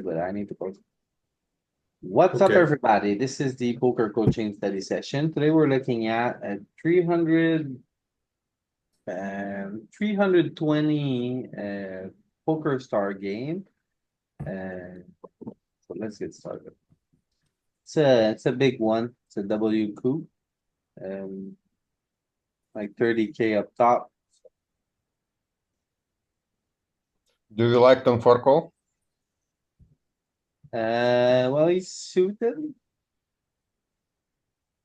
started, but I need to go. What's up, Okay. everybody? This is the poker coaching study session. Today we're looking at a 300 and 320 poker star game. And so let's get started. It's a big one. It's a WCOOP. Like 30K up top. Do you like them for call? Well, he's suited.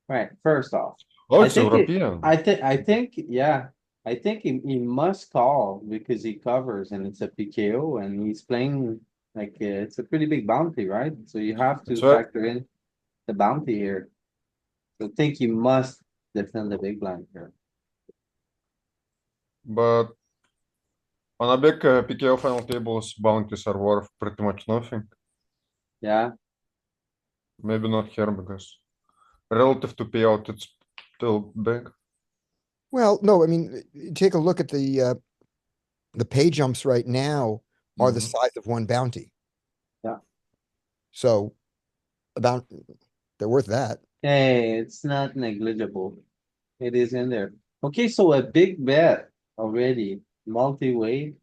Right, first off, Oh, I it's think it, European. yeah, I think he must call because he covers and it's a PKO and he's playing like it's a pretty big bounty, right? So you have That's to right. factor in the bounty here. So I think you must defend the big blind here. But on a big PKO final tables, bounties are worth pretty much nothing. Yeah, Maybe not here because relative to payout, it's still big. Well, no, I mean, take a look at the pay jumps right now are the Mhm. size of one bounty. yeah. So about they're worth that. Hey, it's not negligible. It is in there. Okay, so a big bet already, multi-way.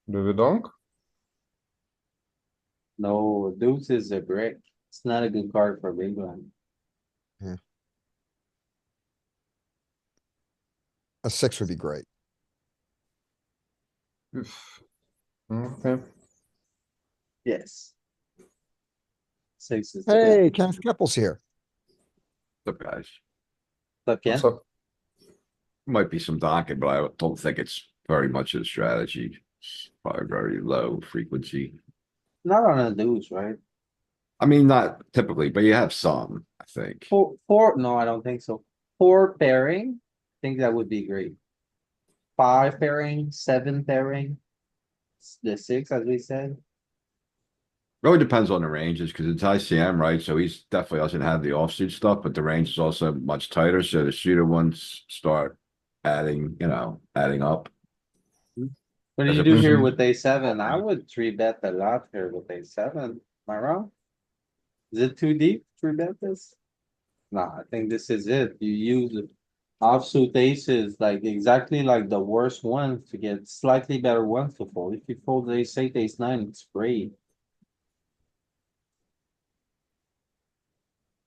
Do we donk? No, deuce is a brick. It's not a good card for big blind. Yeah. A six would be great. Oof. Okay. Yes. Six is the bet. Hey, Kenneth Keppel's here. Up, guys? Tuck What's in. up? Might be some donking, but I don't think it's very much a strategy. It's probably very low frequency. Not on a deuce, right? I mean, not typically, but you have some, I think. No, I don't think so. Four pairing, I think that would be great. Five pairing, seven pairing, the six, as we said. Really depends on the ranges because it's ICM, right? So he's definitely doesn't have the offsuit stuff, but the range is also much tighter. So the shooter ones start adding, adding up. What do As you do here opposed Mhm. with a seven? I would three bet a lot here with a seven. Am I wrong? Is it too deep? Three bet this? No, I think this is it. You use offsuit aces like exactly like the worst ones to get slightly better ones to fold. If you fold ace eight, ace nine, it's great.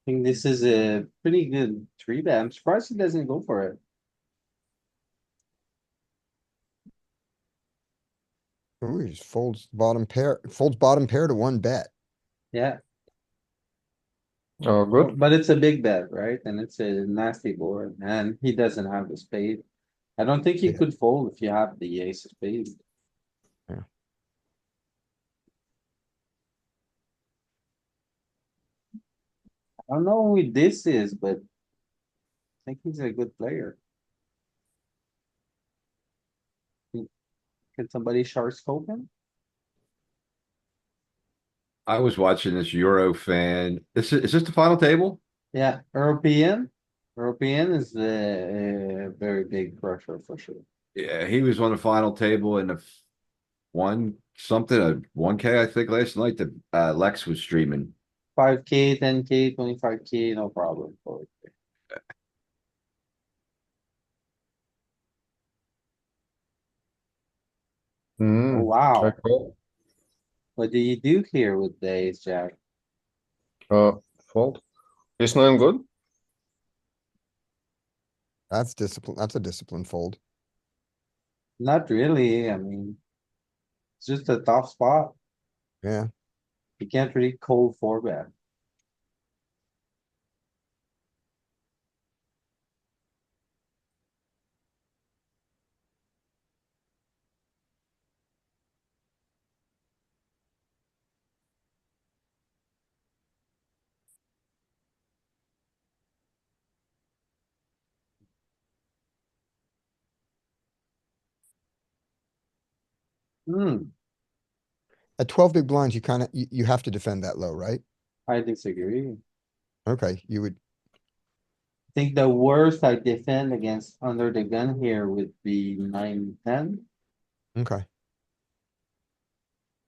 Think this is a pretty good three bet. I'm surprised he doesn't go for it. Ooh, he just folds bottom pair to one bet. Yeah, Oh, good. but it's a big bet, right? And it's a nasty board, and he doesn't have the spade. I don't think he Yeah. could fold if you have the ace of spades. Yeah. I don't know who this is, but I think he's a good player. Can somebody short scope him? I was watching this Euro fan. Is this the final table? Yeah, European. European is the very big pressure for sure. Yeah, he was on the final table in the one something, a 1K, I think, last night that Lex was streaming. 5K, 10K, 25K, no problem. Oh, Mm. I wow. call. What do you do here with the ace jack? Uh, Fold. Is nine good? That's discipline. That's a discipline fold. Not really. I mean, it's just a tough spot. Yeah. You can't really cold four bet. Hmm, At 12 big blinds, you kind of you have to defend that low, right? I disagree. Okay, you would. think the worst I defend against under the gun here would be 9-10. Okay.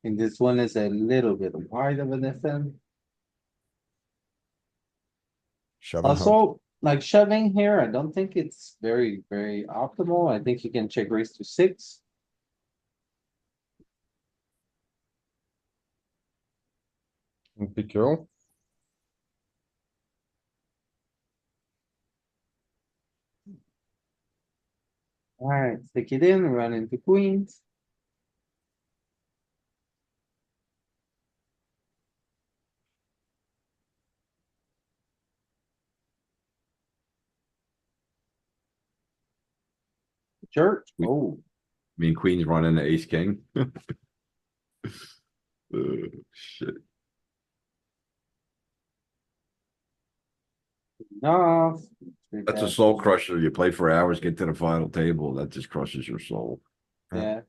And this one is a little bit wide of a defend. Shove and hope. Also, like shoving here, I don't think it's very, very optimal. I think you can check raise to 6. And PQ. Alright, stick it in, run into queens. Jerk, We- oh, I mean, queens run into ace king. Shit. no. That's a soul crusher. You play for hours, get to the final table, that just crushes your soul. Yeah.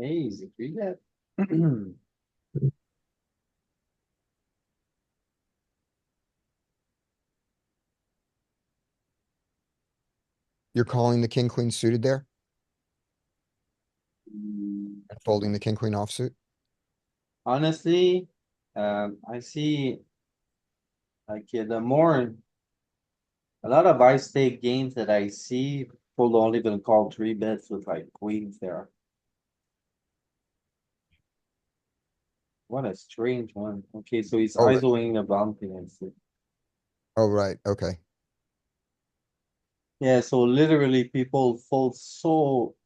Easy, three bet. You're calling the king, queen suited there Mm, and folding the king, queen offsuit? Honestly, I see. Like, yeah, the more. A lot of high stake games that I see, people don't even call three bets with like queens there. What a strange one. Okay, so he's Oh, right. ISOing a bounty, I see. Oh, right, okay. Yeah, so literally people fold so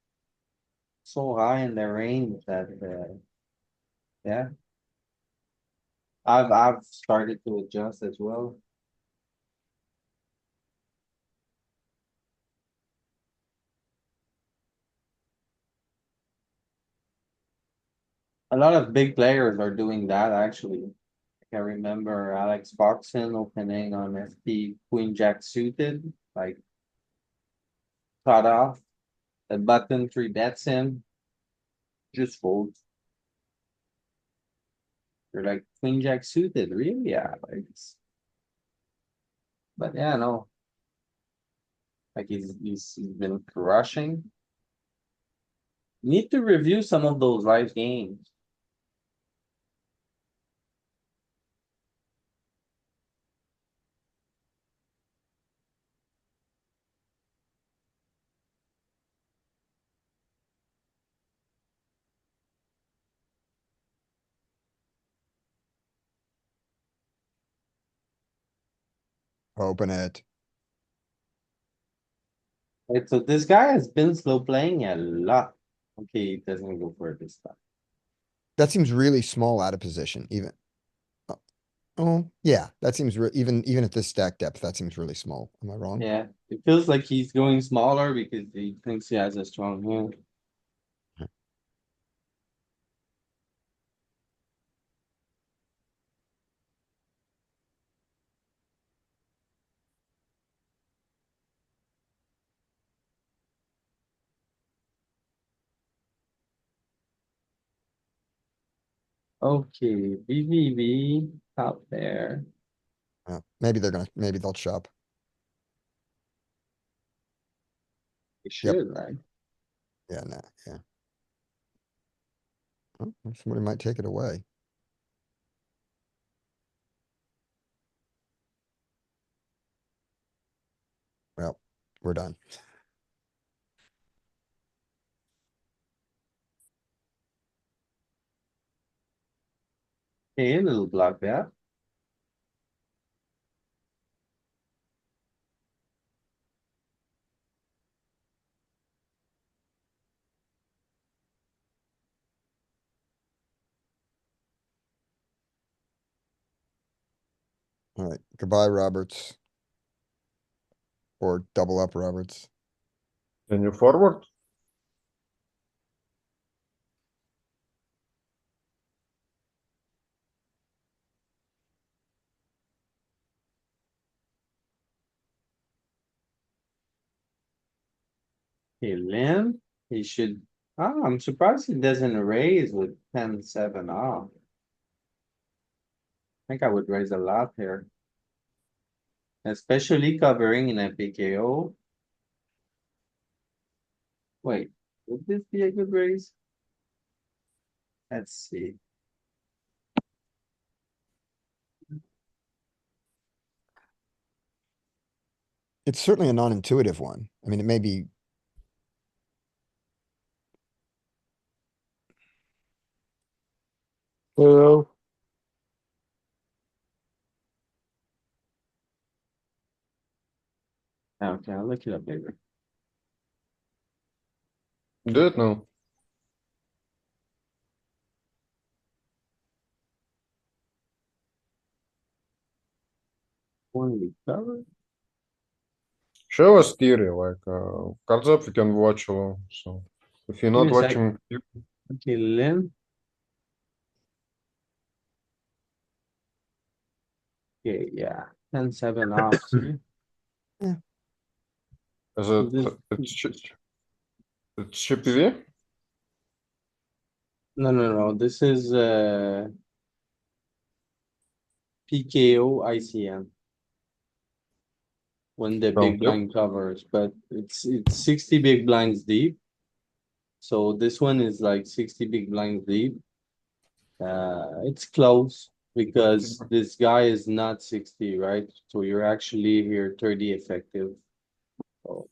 high in their range that, yeah. I've started to adjust as well. A lot of big players are doing that, actually. I remember Alex Foxen opening on FP Queen Jack suited, like. Cut off, the button three bets him, just fold. You're like Queen Jack suited, really? Yeah, like. But yeah, no. Like he's been crushing. Need to review some of those live games. Open it. Right, so this guy has been slow playing a lot. Okay, he doesn't go for it this time. That seems really small out of position, even. Oh, yeah, that seems even at this stack depth, that seems really small. Am I wrong? Yeah, it feels like he's going smaller because he thinks he has a strong hand. Okay, BVB, top there. Maybe they'll chop. It Yep. should, right? Yeah, nah, yeah. Oh, somebody might take it away. Well, we're done. Okay, a little block there. All right, goodbye, Roberts. Or double up, Roberts. Can you forward? Okay, Lim, he should Oh, I'm surprised he doesn't raise with 10-7 off. I think I would raise a lot here. Especially covering in a PKO. Wait, would this be a good raise? Let's see. It's certainly a non-intuitive one. I mean, it may be, Well, Okay, I'll look it up later. do it now. One we covered. Show us theory, like cards up, we can watch along. So if you're Give me not a sec. watching, Okay, Lynn. Okay, yeah, 10-7 off, see? is it This- it's chippy V? No, this is PKO ICM. When the Oh, big yep. blind covers, but it's 60 big blinds deep. So this one is like 60 big blinds deep. It's close because this guy is not 60, right? So you're actually here 30 effective. So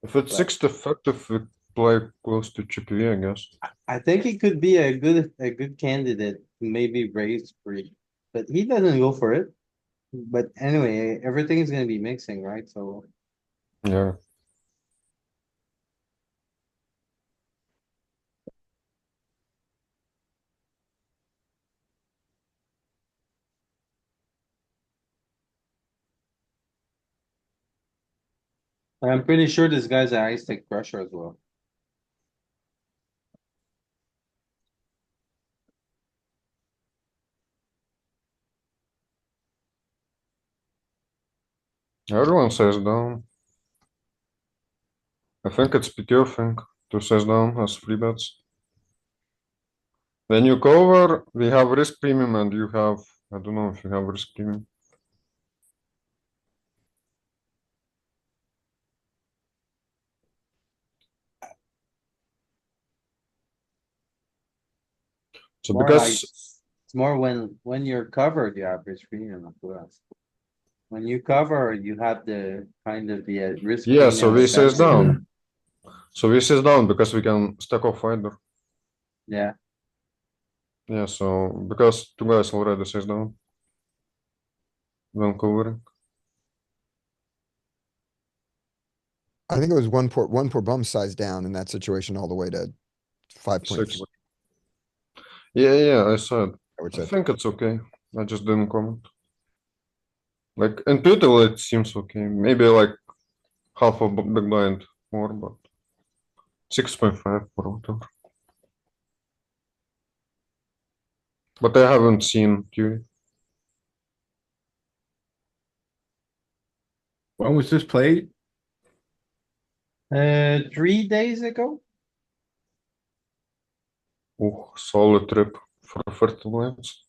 If it's Right. 60 effective, we play close to chippy V, I guess. I think it could be a good candidate to maybe raise free, but he doesn't go for it. But anyway, everything is gonna be mixing, right? So Yeah. I'm pretty sure this guy's a high stake crusher as well. Everyone says down. I think it's PTO thing to says down as free bets. When you cover, we have risk premium and you have, I don't know if you have risk premium. So More like, because, it's more when you're covered, you have risk premium of course. When you cover, you have the kind of the risk. yeah, so premium we says essentially. down. So we says down because we can stack off either. Yeah, Yeah, so because two guys already says down. When covering. I think it was one poor bum size down in that situation all the way to 5.3, 6. Yeah, I said. which I I think it's okay. I just didn't comment. Like intuitively, it seems okay. Maybe like half of big blind more, but 6.5 or whatever. But I haven't seen theory. When was this played? 3 days ago. Oh, solid trip for 30 blinds.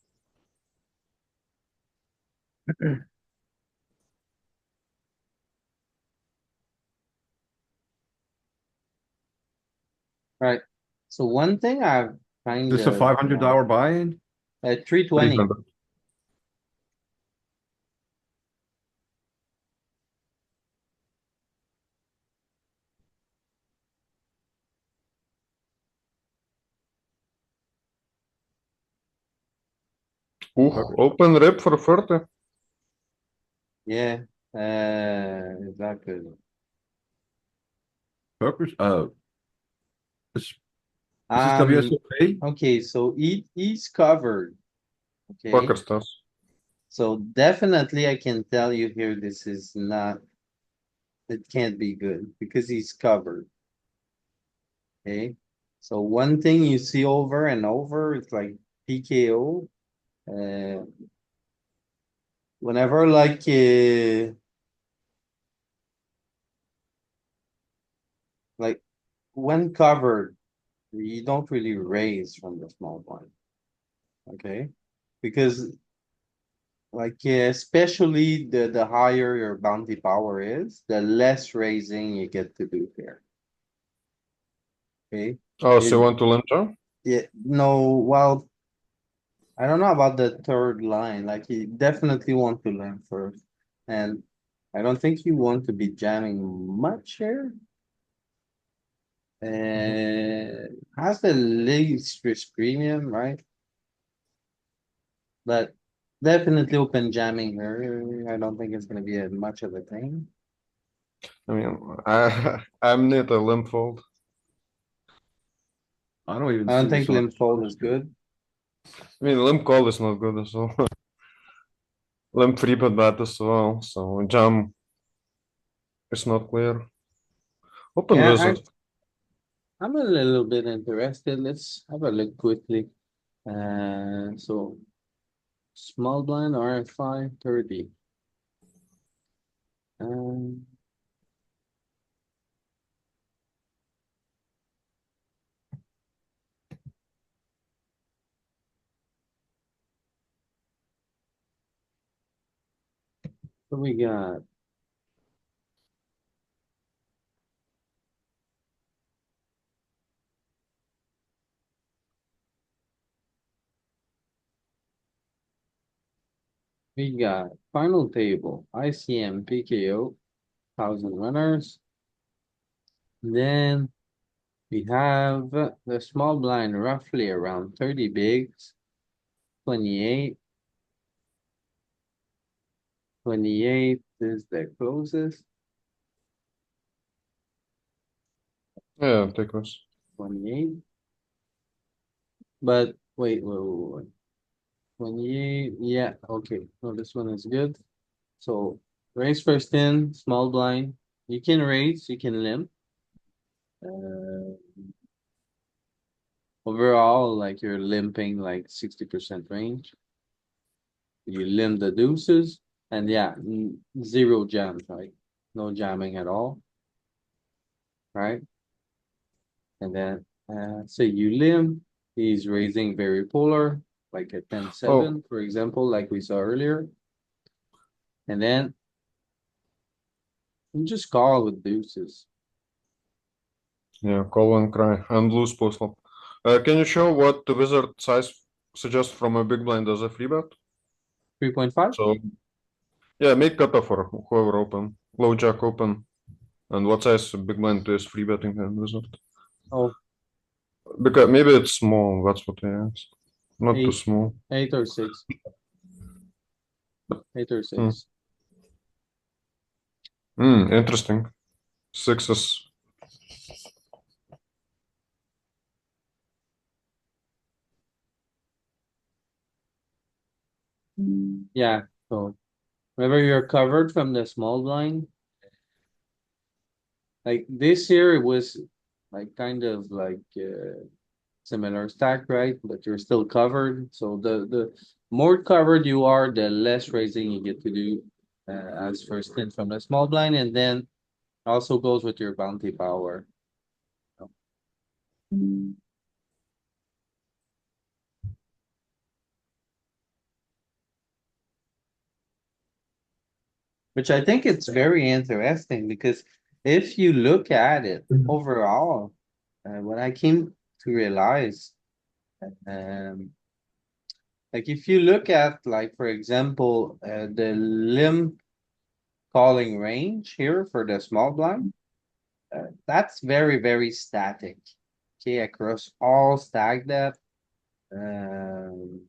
Right. So one thing I've kind Is this a of, $500 buy-in? at 320, 300. Open rip for 30. yeah, exactly. Poker's, this is this Um, WSOP? okay, so he's covered. Okay, Poker stars. so definitely I can tell you here, this is not, it can't be good because he's covered. Okay, so one thing you see over and over, it's like PKO. Whenever like, like when covered, you don't really raise from the small blind. Okay, because like, yeah, especially the higher your bounty power is, the less raising you get to do here. Okay, Oh, so you It- want to limp jam? yeah, no, well, I don't know about the third line, like you definitely want to learn first. And I don't think you want to be jamming much here. And has the least risk premium, right? But definitely open jamming here. I don't think it's gonna be much of a thing. I mean, I'm near the limp fold. I don't even I see don't think this on. limp fold is good. I mean, limp call is not good as well. Limp free bet bad as well, so jam is not clear. Open Yeah, wizard. I'm a little bit interested. Let's have a look quickly. So small blind RFI 30. Um, what we got? We got final table, ICM, PKO, 1,000 runners. Then we have the small blind roughly around 30 bigs, 28. 28 is the closest. Yeah, take this. 28. But wait. 28, yeah, okay. No, this one is good. So raise first in, small blind. You can raise, you can limp. Uh, Overall, like you're limping like 60% range. You limp the deuces, and yeah, zero jams, right? No jamming at all, right? And then say you limp, he's raising very polar, like a 10-7, Oh, for example, like we saw earlier. And then you just call with deuces. yeah, call and cry and lose post flop. Can you show what the wizard size suggests from a big blind as a free bet? 3.5? So yeah, make cutoff for whoever open, low jack open, and what size big blind is free betting and wizard? Oh, Because maybe it's small. That's what I asked. Not too eight, small. 8 or 6. 8 or 6. Hmm. Interesting. Sixes. Yeah, so whenever you're covered from the small blind, like this year it was like kind of like similar stack, right? But you're still covered. So the more covered you are, the less raising you get to do as first in from the small blind, and then also goes with your bounty power. Which I think it's very interesting because if you look at it overall, what I came to realize, um, like if you look at like for example, the limb calling range here for the small blind, that's very static. Okay, across all stack depth. Um,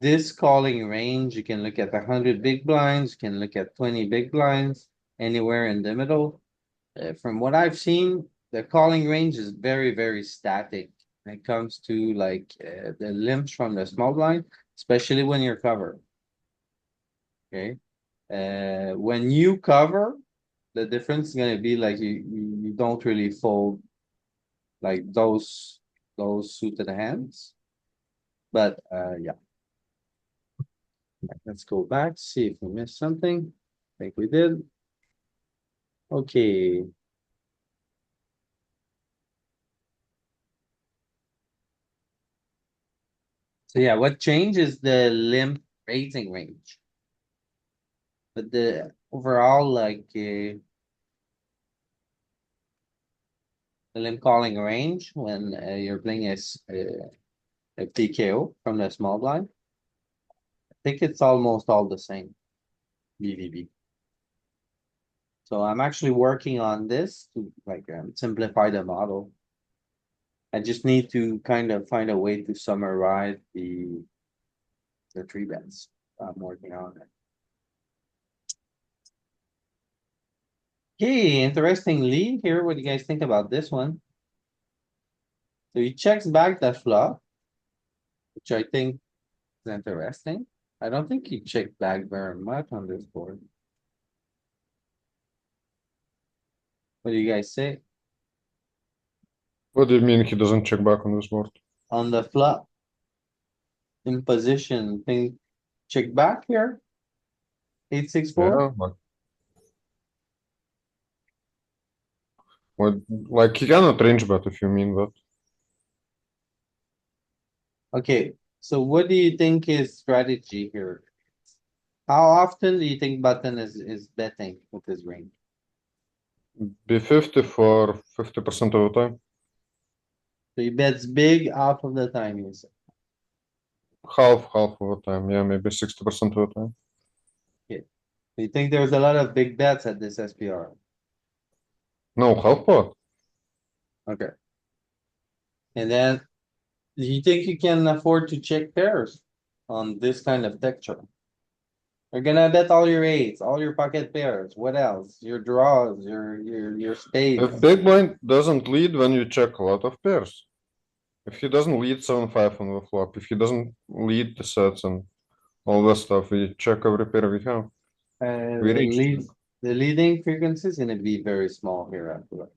this calling range, you can look at 100 big blinds, you can look at 20 big blinds, anywhere in the middle. From what I've seen, the calling range is very static when it comes to like the limps from the small blind, especially when you're covered. Okay. When you cover, the difference is gonna be like you don't really fold like those suited hands. But yeah, let's go back, see if we missed something. I think we did. Okay. So yeah, what changes the limp raising range? But the overall, like, the limp calling range when you're playing a PKO from the small blind. I think it's almost all the same. BVB. So I'm actually working on this to like simplify the model. I just need to kind of find a way to summarize the three bets. I'm working on it. Okay, interestingly here, what do you guys think about this one? So he checks back the flop, which I think is interesting. I don't think he checked back very much on this board. What do you guys say? What do you mean he doesn't check back on this board? On the flop? In position, think check back here? 8-6-4? Yeah, like he cannot range bet if you mean that. Okay, so what do you think is strategy here? How often do you think button is betting with his range? B50 for 50% of the time. So he bets big half of the time, you say. Half of the time. Yeah, maybe 60% of the time. Do you think there's a lot of big bets at this SPR? No, half pot. Okay. And then, do you think you can afford to check pairs on this kind of texture? You're gonna bet all your eights, all your pocket pairs, what else? Your draws, your spades. If big blind doesn't lead when you check a lot of pairs. If he doesn't lead 7-5 on the flop, if he doesn't lead the sets and all that stuff, we check every pair we have. We range. The leading frequency is gonna be very small here after that.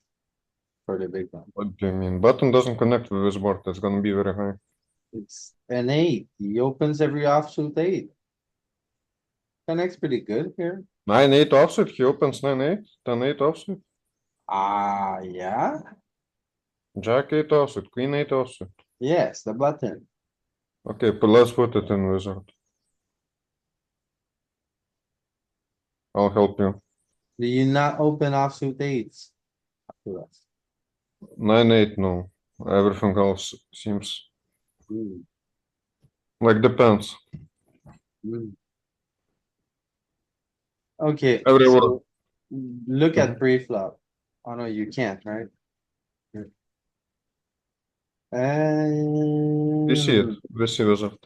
For the big one. What do you mean? Button doesn't connect with this board. It's gonna be very high. It's an eight. He opens every offsuit eight. Connects pretty good here. 9-8 offsuit. He opens 9-8, 10-8 offsuit, Ah, yeah, Jack-8 offsuit, Queen-8 offsuit. yes, the button. Okay, but let's put it in wizard. I'll help you. Do you not open offsuit eights? To us? 9-8, no. Everything else seems Hmm, like depends. hmm. Okay, Everyone. so look at Mhm. pre-flop. Oh no, you can't, right? We see it. And We see wizard.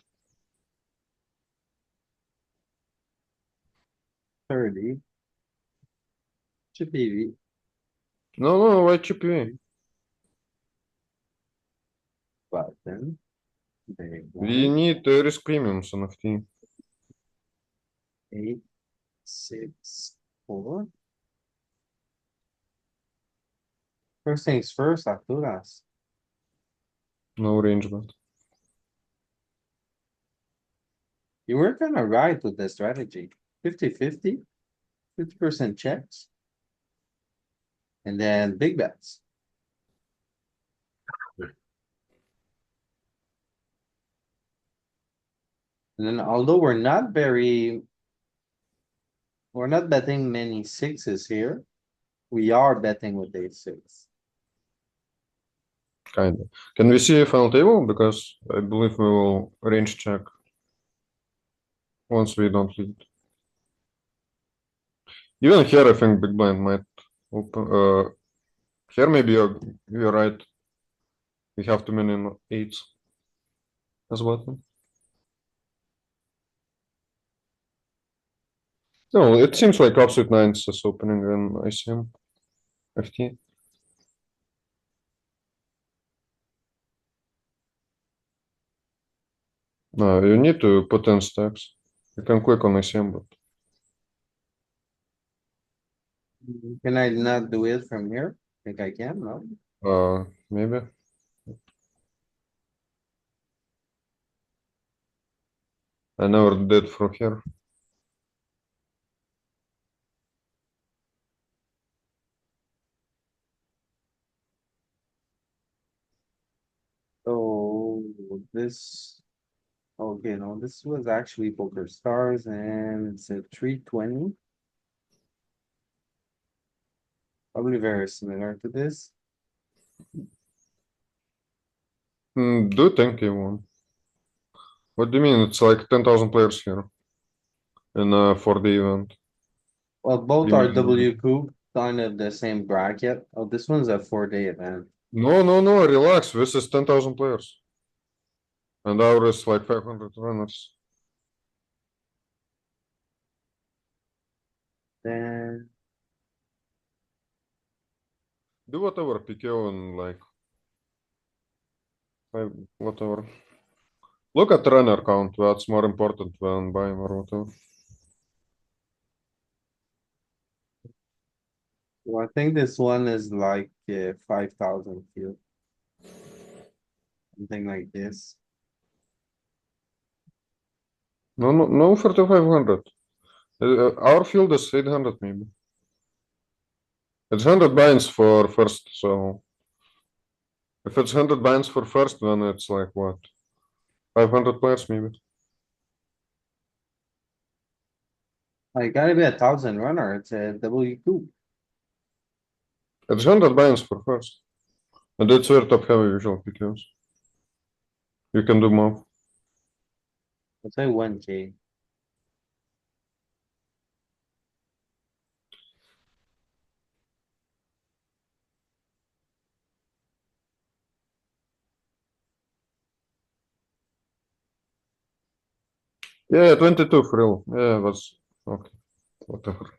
30. Should be No, why chip V? button. Big We one. need risk premiums on FT. 8-6-4. First things first, Arturas. No range bet. You were kinda right with the strategy. 50-50, 50% checks. And then big bets. And then although we're not betting many sixes here. We are betting with ace-6. Kinda. Can we see a final table? Because I believe we will range check once we don't lead. Even here, I think big blind might open. Here maybe you're right. We have too many eights as button. No, it seems like offsuit nines is opening in ICM. FT. No, you need to put in stacks. You can click on ICM, but Can I not do it from here? Think I can, no? maybe. I never did from here. So this Okay, no, this was actually Poker Stars and it's a 320. Probably very similar to this. Do think you won. What do you mean? It's like 10,000 players here in for the event. Well, both You are mean- WCOOP, kind of the same bracket. Oh, this one's a 4-day event. No, relax. This is 10,000 players. And ours is like 500 runners. Then, Do whatever, PKO and like whatever. Look at runner count. That's more important than buying or whatever. well, I think this one is like 5,000 field. Something like this. No, 4,500. Our field is 800 maybe. It's 100 binds for first, so if it's 100 binds for first, then it's like what? 500 players maybe. I gotta be 1,000 runner. It's a WCOOP. It's 100 binds for first. And that's where top heavy usually because you can do more. Let's say 1K. Yeah, 22 for real. Yeah, that's okay. Whatever.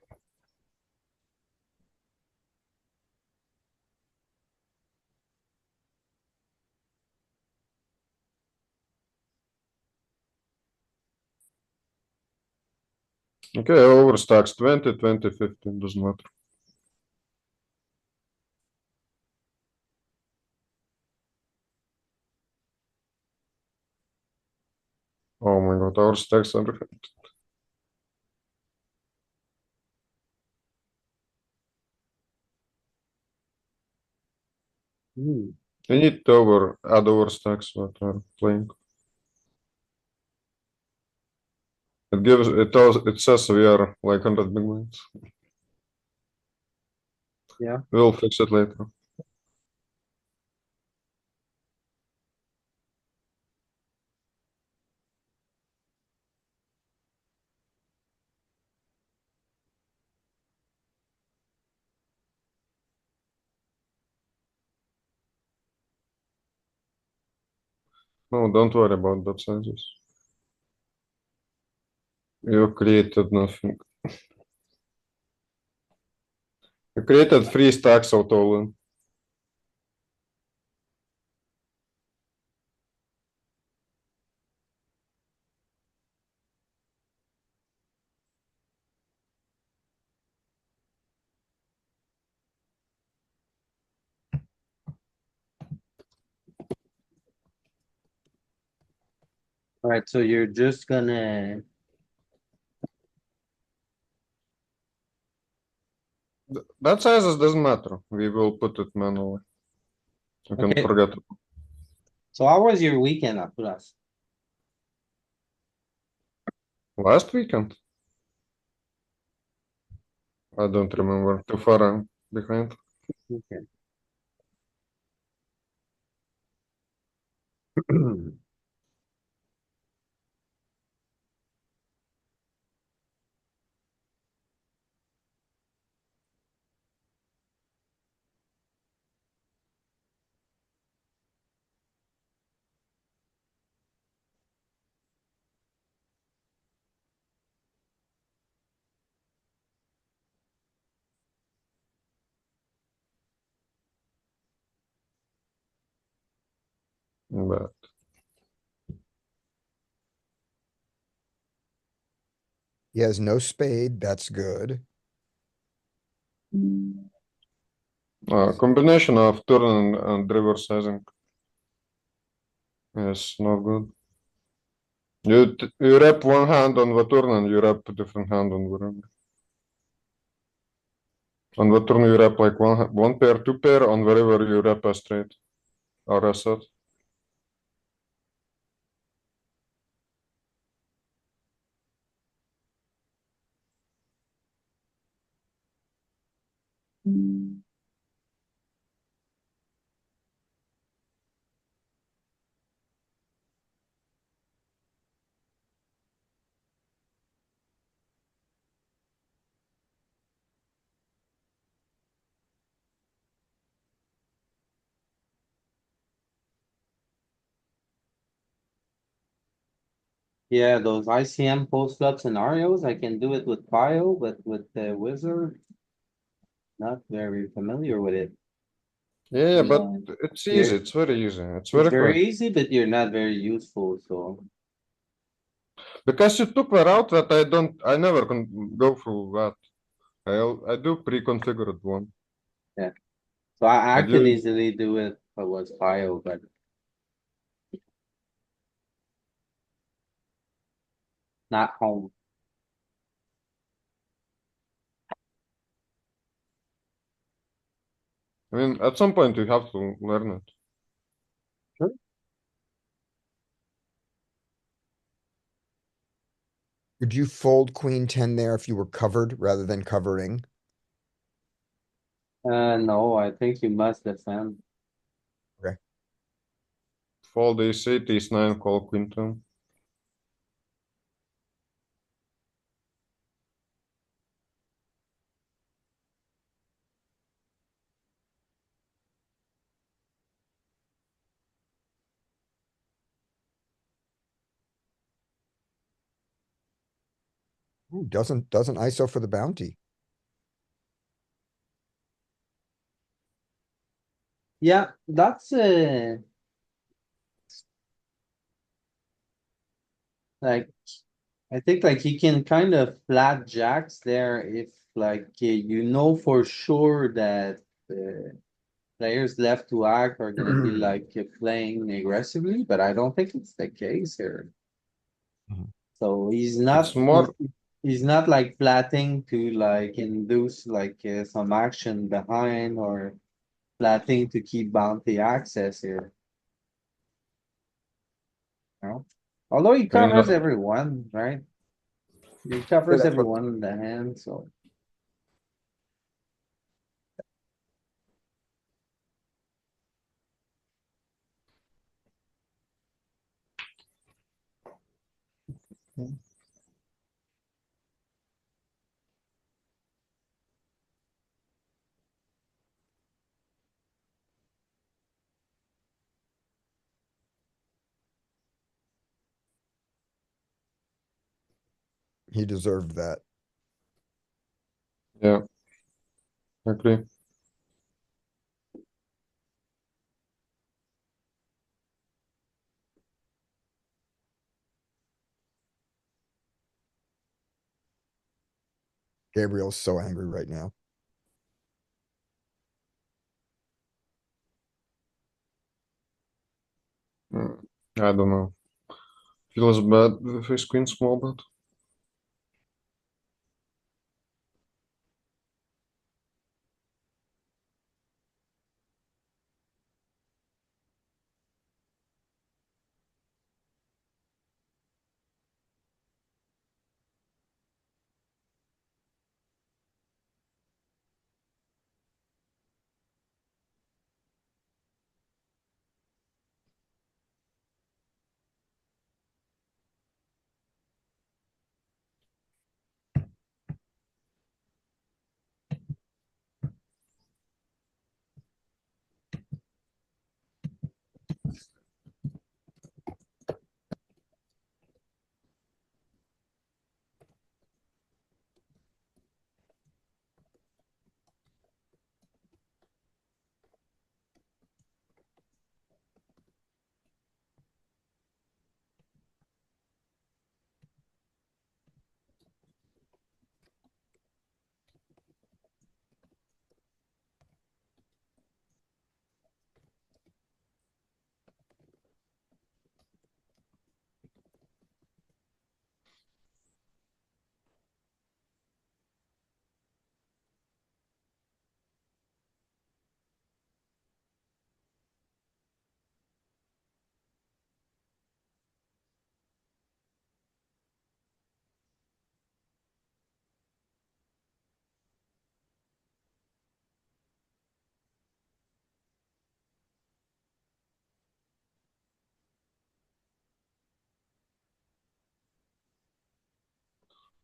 Okay, overstacks 20, 20, 15, doesn't matter. Oh my god, our stacks are Hmm. we need to add overstacks what are playing. It says we are like 100 big blinds. Yeah. We'll fix it later. No, don't worry about that sizes. You created nothing. You created 3 stacks out all in. Alright, so you're just gonna, That sizes doesn't matter. We will put it manually. You can Okay. forget it. so how was your weekend at us? Last weekend? I don't remember. Too far behind. Okay. But He has no spade, that's good. combination of turn and river sizing is not good. You wrap one hand on the turn and you wrap a different hand on the river. On the turn you wrap like one pair, 2 pair. On the river you wrap a straight or a set. Yeah, those ICM post flop scenarios, I can do it with Pio, but with the wizard. Not very familiar with it. Yeah, but Yeah. it's You're- easy. It's very easy. It's It's very very quick. easy, but you're not very useful, so. Because you took the route that I never can go through that. I do pre-configured one. So I I could do. easily do it if I was Pio, but. Not home. I mean, at some point you have to learn it. Would you fold queen ten there if you were covered rather than covering? No, I think you must defend. Fold ace8, ace9, call queen 10. Ooh, doesn't ISO for the bounty. Yeah, that's like, I think like he can kind of flat jacks there if like, you know for sure that. Players left to act are gonna be like playing aggressively, but I don't think it's the case here. Mhm. So It's more, he's not like flatting to like induce like some action behind or flatting to keep bounty access here. You know? Although he I mean, covers everyone, right? He covers That's what everyone in the hand, so. he deserved that. yeah, agree. Gabriel's so angry right now. I don't know. Feels bad with his queen small bet.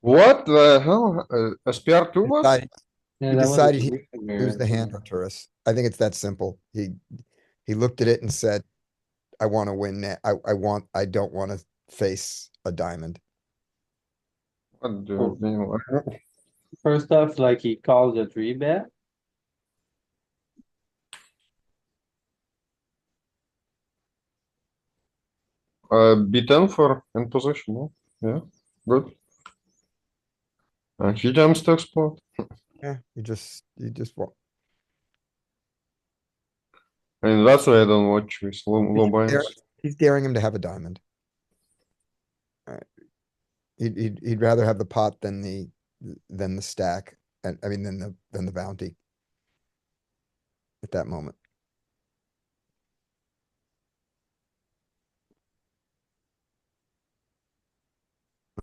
What the hell? SPR2 was? Decided- Yeah, He that was decided a he weak lose the hand, Arturus. I think it's that simple. He looked at it and said, I want to win now. I don't want to face a diamond. What do Oh. you mean? First off, like he calls a three bet. B10 for in position, no? Yeah, good. He jumps to explode. Yeah, you just want. I mean, that's why I don't watch with low blinds. He's daring him to have a diamond. Alright. He'd rather have the pot than the stack, and I mean than the bounty. At that moment.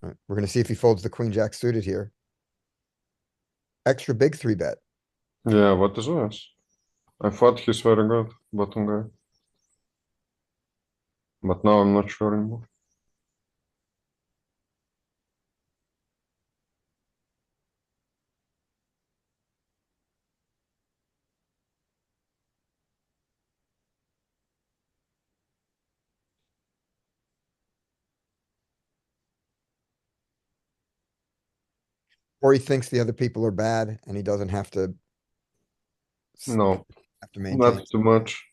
Alright, we're gonna see if he folds the queen jack suited here. Extra big three bet. Yeah, what is this? I thought he's very good, bottom guy. But now I'm not sure anymore. Or he thinks the other people are bad and he doesn't have to. No, Have to maintain. that's too much.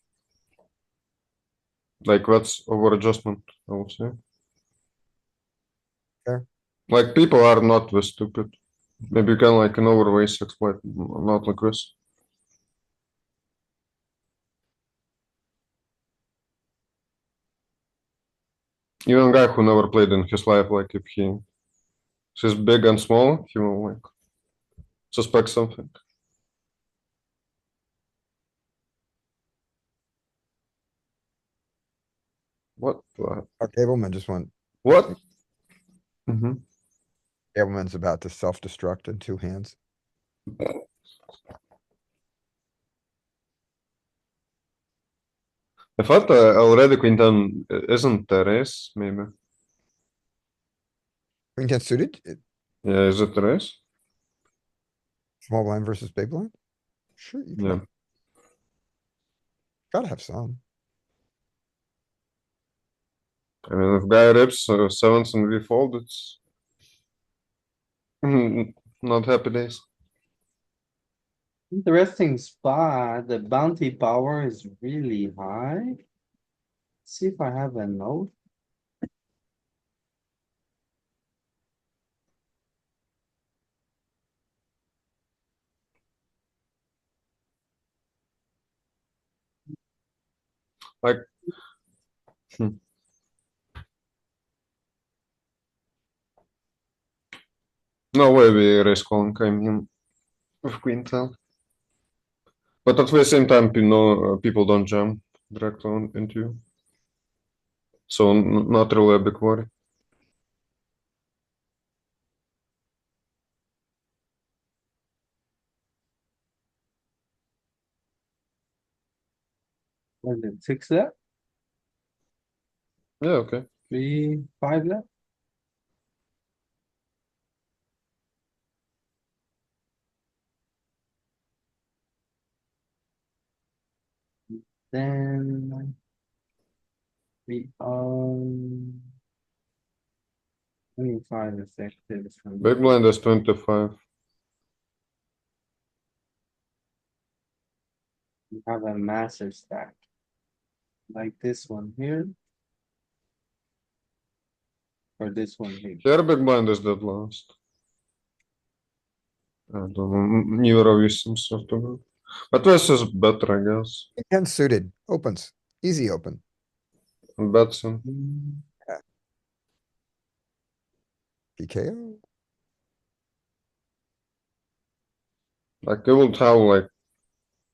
Like that's over adjustment, I would say. Fair. Like people are not this stupid. Maybe you can like an overways exploit, not like this. Even a guy who never played in his life, like if he's big and small, he will like suspect something. What? Our Gableman just went. What? Mm-hmm. Gableman's about to self-destruct in two hands. I thought already Queen 10 isn't a race, maybe. Queen ten suited, Yeah, is it a race? small blind versus big blind? Sure, you Yeah. gotta have some. I mean, if guy rips sevens and we fold, it's not happy days. Interesting spot. The bounty power is really high. See if I have a note. Like, hmm. No way we raise calling, I mean, with Queen 10. But at the same time, you know, people don't jam direct on into you. So not really a big worry. What is it, 6 left? Yeah, okay. 3, 5 left? Then. We own. 25 effectives from. Big blind is 25. We have a massive stack. Like this one here. Or this one here. Here big blind is dead last. I don't know, neither of some sort of. But this is better, I guess. Queen ten suited, opens, easy open. And Betson. PKO. Like you would have like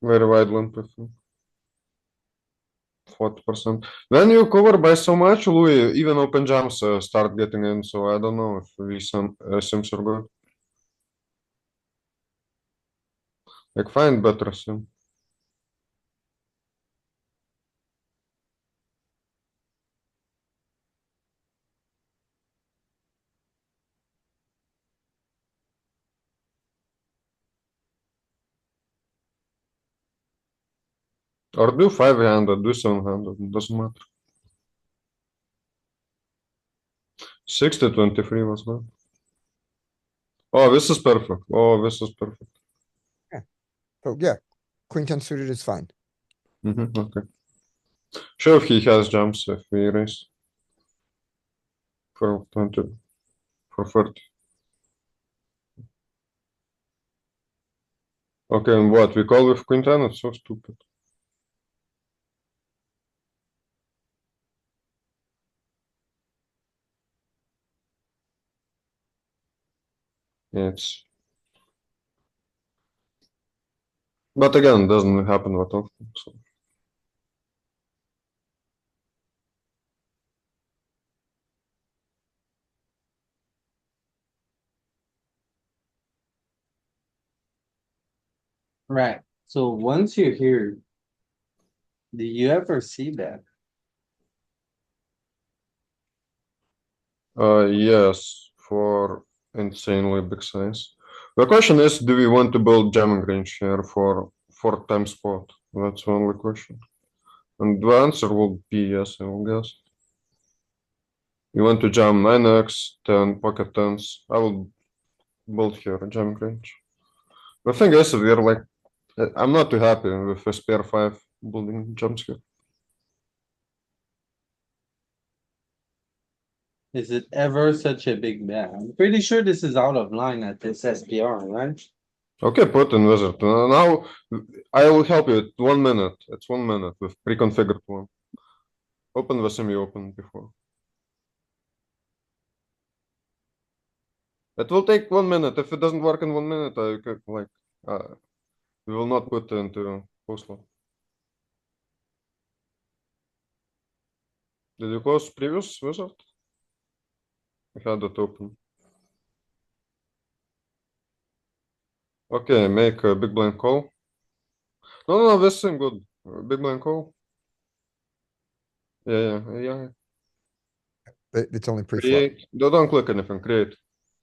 very wide limp if 40%. When you cover by so much, Louis, even open jumps start getting in, so I don't know if we sims are good. Like find better sim. Or do 500, do 700, it doesn't matter. 60-23 was good. Oh, this is perfect. Oh, this is perfect. So yeah, queen ten suited is fine. Okay. Sure, if he has jumps, if we raise for 20, for 30. Okay, and what? We call with queen 10? It's so stupid. Yeah, it's. But again, it doesn't happen that often. So. Right, so once you're here. Do you ever see that? Yes, for insanely big size. The question is, do we want to build jamming range here for 4 times spot? That's the only question. And the answer will be yes, I will guess. You want to jam 9x, 10, pocket 10s. I will build here a jamming range. The thing is, we're like, I'm not too happy with a spare 5 building jumps here. Is it ever such a big bet? I'm pretty sure this is out of line at this SPR, right? Okay, put in wizard. Now I will help you. 1 minute. It's 1 minute with pre-configured one. Open the semi open before. It will take 1 minute. If it doesn't work in 1 minute, I could like we will not put into post flow. Did you close previous wizard? I had it open. Okay, make a big blind call. No, this thing good. Big blind call. Yeah. It's only pre-flop. Create. Don't click anything. Create.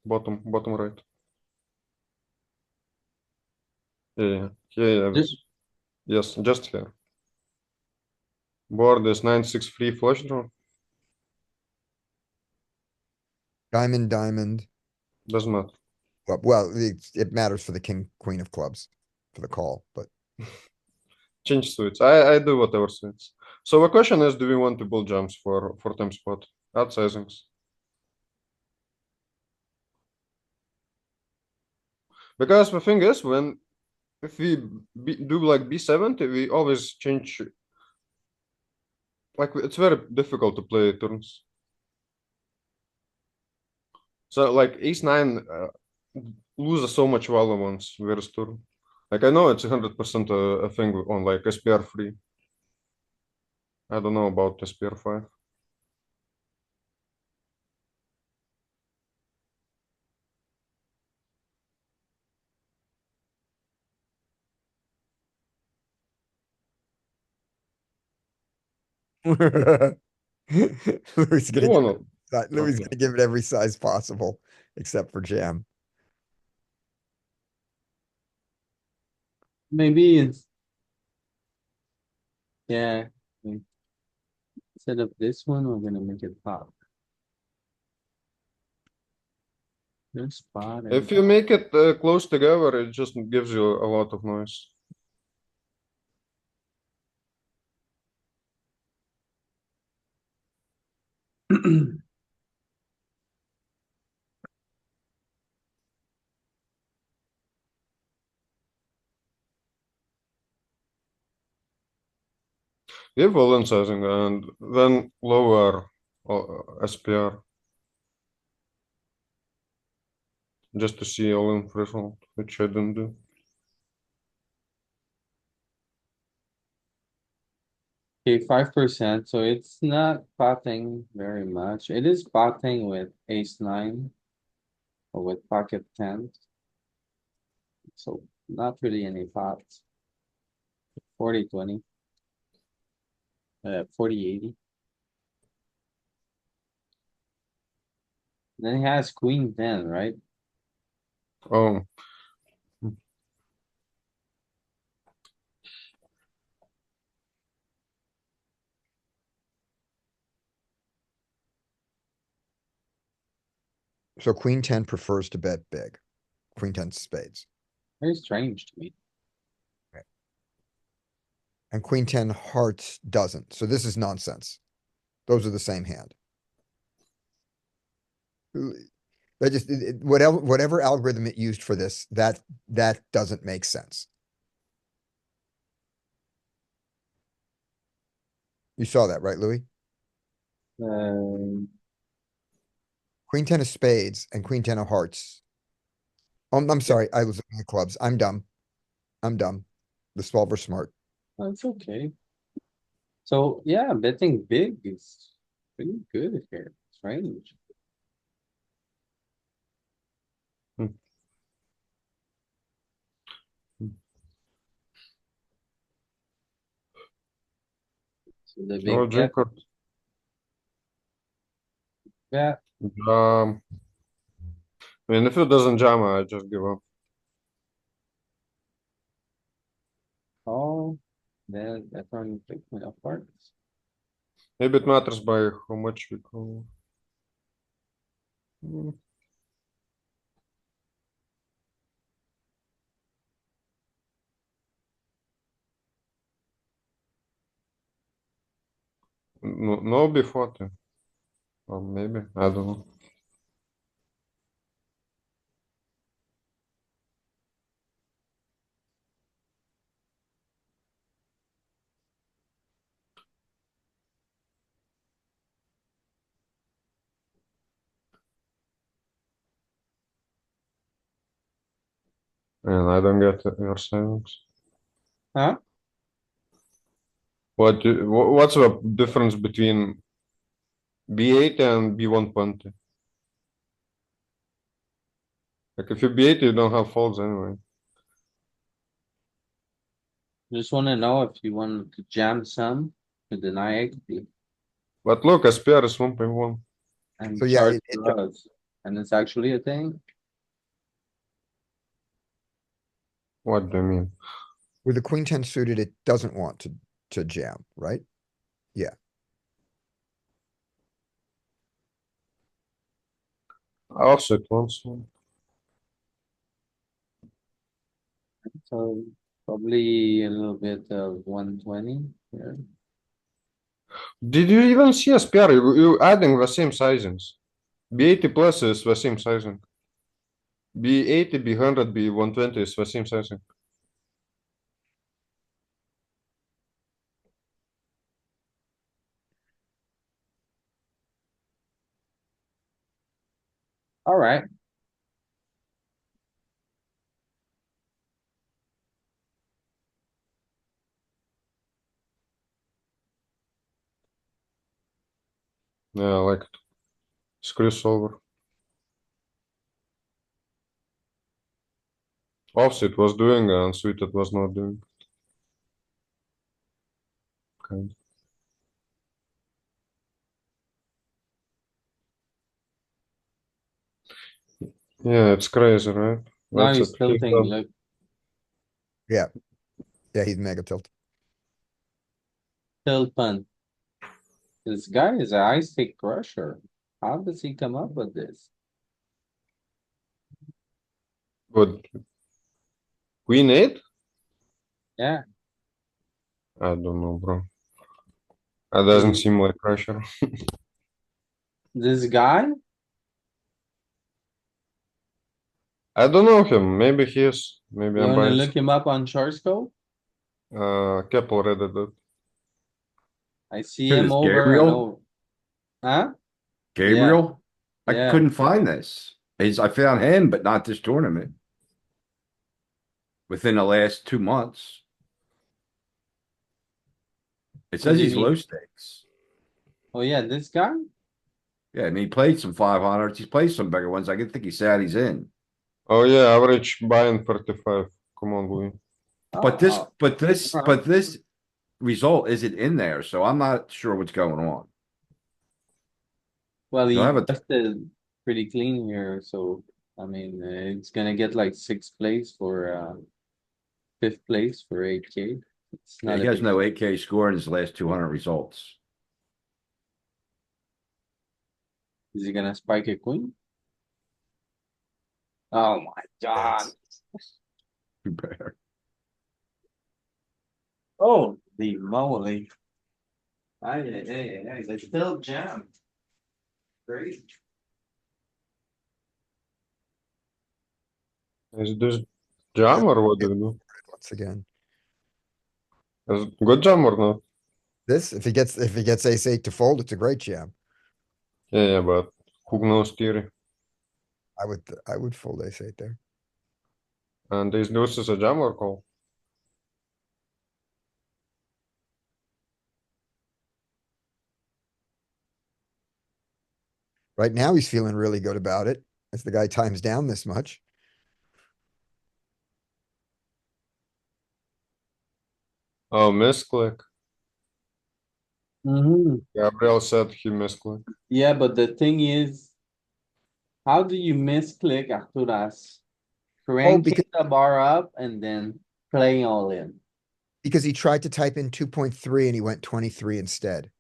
Bottom right. Yeah. This. Yes, just here. Board is 9-6 free flush draw. Diamond. Doesn't matter. Well, it matters for the king, queen of clubs for the call, but Change suits. I do whatever suits. So the question is, do we want to build jumps for 4 times spot? Add sizings. Because the thing is, if we do like B70, we always change. Like it's very difficult to play turns. So like ace-9 loses so much value once versus turn. Like I know it's 100% a thing on like SPR 3. I don't know about SPR 5. Louis You wanna Louis okay. gonna give it every size possible except for jam. Maybe it's. Yeah. Instead of this one, we're gonna make it pop. This spot. If you make it close together, it just gives you a lot of noise. Give all-in sizing and then lower SPR just to see all-in threshold, which I didn't do. Okay, 5%, so it's not potting very much. It is potting with ace-9 or with pocket 10. So not really any pots. 40-20. 40-80. Then he has queen 10, right? Oh, So queen ten prefers to bet big. Queen ten spades. Very strange to me. And queen ten hearts doesn't. So this is nonsense. Those are the same hand. That just whatever algorithm it used for this, that doesn't make sense. You saw that, right, Louis? Um, Queen ten of spades and queen ten of hearts. I'm sorry, I was looking at clubs. I'm dumb. I'm dumb. The small were smart. that's okay. So, yeah, betting big is pretty good here. Strange. So the Oh, big bet, Jacob. yeah, I mean, if it doesn't jam, I just give up. oh, then that one picked me apart. Maybe it matters by how much we call. Hmm. No, no before ten. Or maybe, I don't know. And I don't get your savings. Huh? What's the difference between B8 and B120? Like if you B8, you don't have folds anyway. Just wanna know if you want to jam some to deny equity But look, SPR is 1.1. and So yeah, charge it- draws. And it's actually a thing. What do you mean? with the queen ten suited, it doesn't want to jam, right? Offset once. So probably a little bit of 120 here. Did you even see SPR? You adding the same sizings. B80 plus is the same sizing. B80, B100, B120 is the same sizing. Alright, Yeah, like it. Screw solver. Offset was doing and suited was not doing. Kind. Yeah, it's crazy, right? now That's he's it. tilting, look, Yeah, he's mega tilt. tilt punt. This guy is a high stake crusher. How does he come up with this? Good. Queen 8? Yeah, I don't know, bro. That doesn't Hmm. seem like pressure. this guy, I don't know him. Maybe he is. Maybe you I'm wanna biased. look him up on Charscope? Kepp already did. I see Who him is over and Gabriel? over. Huh? Gabriel? I Yeah. couldn't find this. I found him, but not this tournament. Within the last 2 months. It says Does he he's low need- stakes. Oh yeah, this guy? Yeah, and he played some 500s. He's played some bigger ones. I can think he said he's in. Oh yeah, average buy-in 35. Come on, Louis. But this, Oh, but this, alright. but this result isn't in there, so I'm not sure what's going on. Well, He'll he have a tested pretty clean here, so I mean, it's gonna get like sixth place for fifth place for 8K. It's not he a has big, no 8K score in his last 200 results. is he gonna spike a queen? Oh my god. Too bad. Oh, the moly. Hey, they still jam. Great. Is this jam or what do we do? Once again, Is it good jam or not? this, if he gets ace eight to fold, it's a great jam. Yeah, but who knows theory? I would fold ace eight there. And this deuce is a jam or call? Right now, he's feeling really good about it, as the guy times down this much. Oh, misclick. Mm-hmm. Gabriel said he misclick. Yeah, but the thing is, how do you misclick Arturas? Cranking because- the bar up and then playing all in. Because he tried to type in 2.3 and he went 23 instead.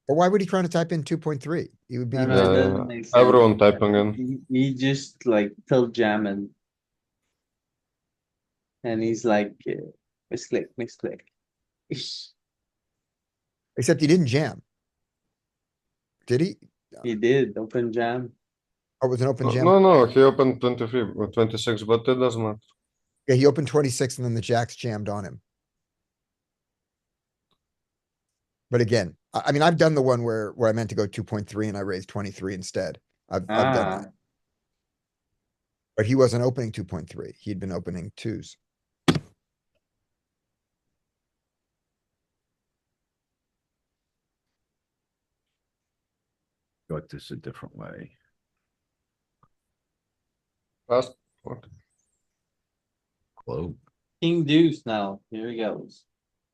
Or why would he try to type in 2.3? He would be. No, even- no, it Yeah, doesn't yeah. make sense. Everyone typing in. He just like till jamming. And he's like, misclick. Except he didn't jam. Did he? He did, open jam. Or was it an open jam? No, he opened 23 or 26, but it doesn't matter. Yeah, he opened 26 and then the jacks jammed on him. But again, I mean, I've done the one where I meant to go 2.3 and I raised 23 instead. I've done Ah, that. But he wasn't opening 2.3. He'd been opening twos. Got this a different way. Last what? Globe. king deuce now, here he goes.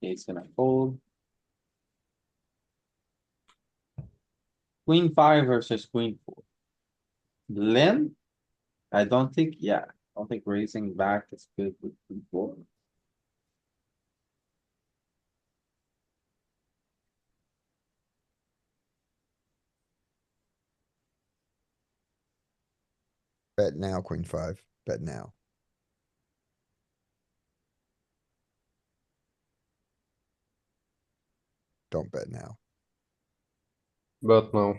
He's gonna fold. Queen five versus queen four. Limp? I don't think, yeah, I don't think raising back is good with queen four. Bet now, queen five. Bet now. Don't bet now. But no,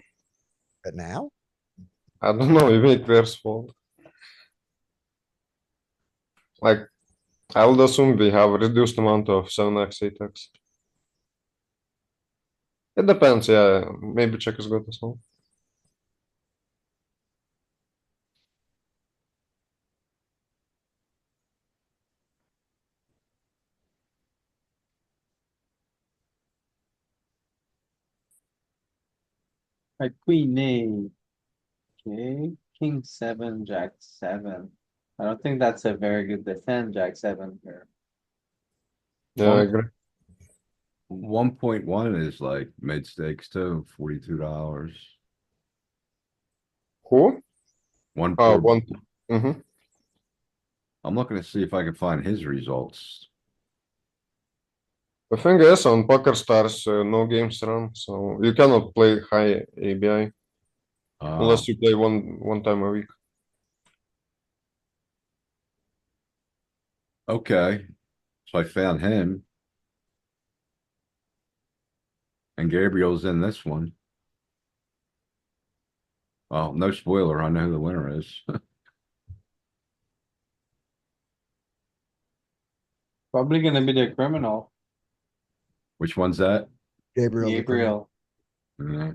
Bet now? I don't know. You make there's fault. Like, I would assume we have a reduced amount of 7x, 8x. It depends, yeah. Maybe check is good as well. Like queen eight. Okay, king seven, jack seven. I don't think that's a very good defend, jack seven here. Yeah, I agree. 1.1 is like mid stakes too, $42. Who? One Oh, poor, one. Mm-hmm. I'm looking to see if I can find his results. The thing is, on Poker Stars, no games run, so you cannot play high ABI unless you play one time a week. Okay, so I found him. And Gabriel's in this one. Well, no spoiler, I know who the winner is. Probably gonna be the criminal, Which one's that? Gabriel. the criminal. Gabriel. Yeah.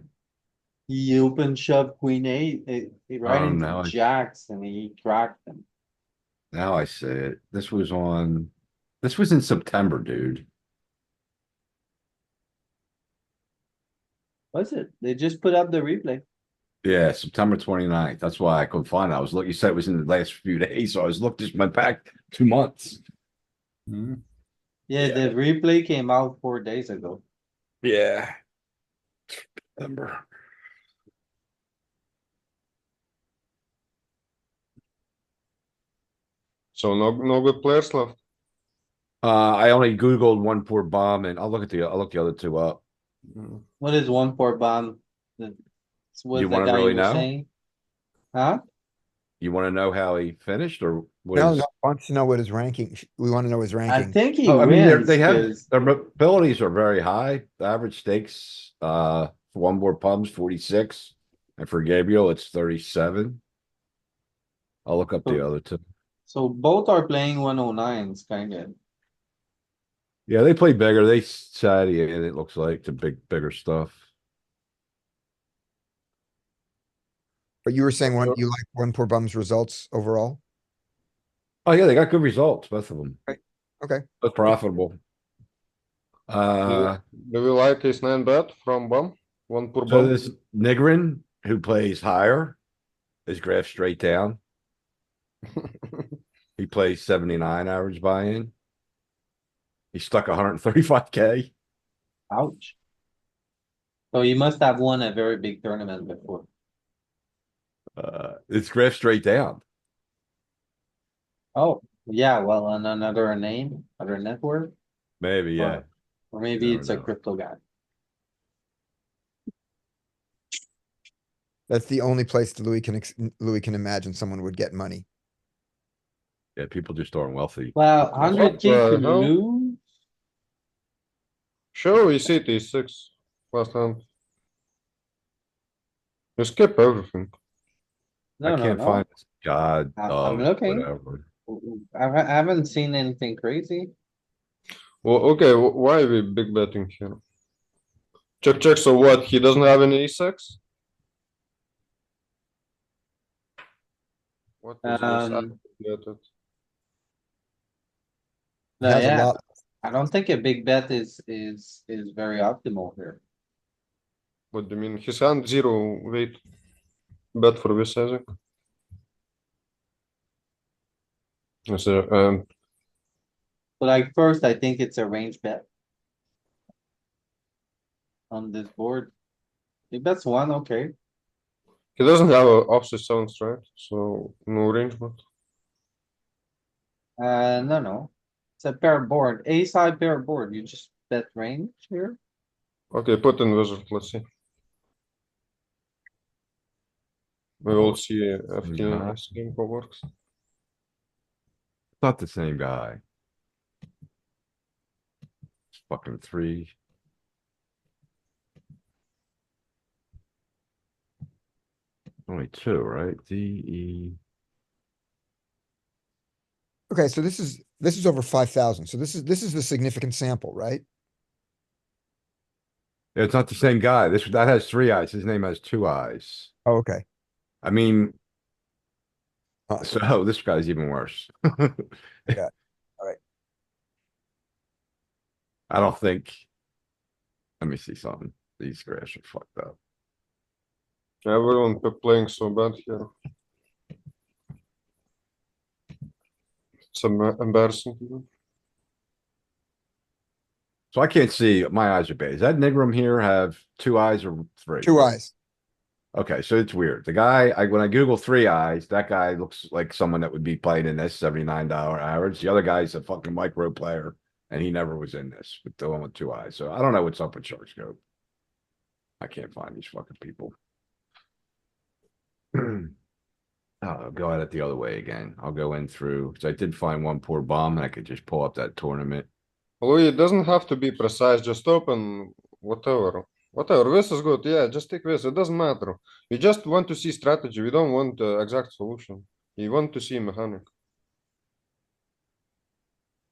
He open shove queen eight, right Oh, into no. jacks and he cracked them. Now I see it. This was in September, dude. Was it? They just put up the replay. Yeah, September 29th. That's why I couldn't find it. I was looking, you said it was in the last few days, so I was looking, just went back 2 months. Yeah, the replay came out 4 days ago. Yeah. September. So no good players left. I only Googled one poor bomb and I'll look the other two up. Mm. What is one poor bomb? What's You the wanna guy really you were know? saying? Huh? You wanna know how he finished or what No, is? no, wants to know what his ranking, we want to know his I ranking. think he Oh, I mean, wins they have, because their abilities are very high. The average stakes, for one more pubs, 46. And for Gabriel, it's 37. I'll look up the So- other two. so both are playing 109s kind of. Yeah, they play bigger. They said, yeah, it looks like the bigger stuff. But you were saying you like one poor bum's results overall? Oh, yeah, they got good results, both of them. Okay, Both profitable. Do we like ace nine bet from bum? One per So bum? this Nigrin, who plays higher, is graph straight down. He plays 79 average buy-in. He stuck 135K. Ouch. So you must have won a very big tournament before. It's graph straight down. Oh, yeah, well, on another name, other network, Maybe, yeah. or maybe You never it's a know. crypto guy. that's the only place that Louis can imagine someone would get money. Yeah, people just aren't wealthy. Well, What 100K the to hell? lose. Show we see T6 last hand. You skip everything. I No, no, can't find no. this god I'm of looking. whatever. I haven't seen anything crazy. Well, okay, why are we big betting here? Check, so what? He doesn't have any e6? What is this? I Um, don't get it. He no, has a yeah, lot, I don't think a big bet is very optimal here. What do you mean? His hand zero weight bet for this sizing. Yes, sir. But like first, I think it's a range bet. On this board. Big bet's one, okay. He doesn't have a offsuit sevens, right? So no range bet. No, no. It's a pair board, ace high pair board. You just bet range here. Okay, put in wizard. Let's see. We will see FT Uh-huh. scheme how works. Not the same guy. It's fucking three. Only two, right? D, E. okay, so this is over 5,000, so this is the significant sample, right? It's not the same guy. That has three eyes. His name has two eyes. Oh, okay. I mean, Uh, so this guy's even worse. Yeah, all right. I don't think. Let me see something. These graphs are fucked up. Everyone playing so bad here. It's embarrassing. So I can't see. My eyes are bad. Does that Negrum here have two eyes or three? Two eyes. Okay, so it's weird. The guy, when I Google three eyes, that guy looks like someone that would be playing in this $79 average. The other guy's a fucking micro player, and he never was in this with the one with two eyes. So I don't know what's up with SharkScope. I can't find these fucking people. I'll go at it the other way again. I'll go in through because I did find one poor bum, and I could just pull up that tournament. Louis, it doesn't have to be precise. Just open whatever. Whatever. This is good. Yeah, just take this. It doesn't matter. We just want to see strategy. We don't want the exact solution. We want to see mechanic.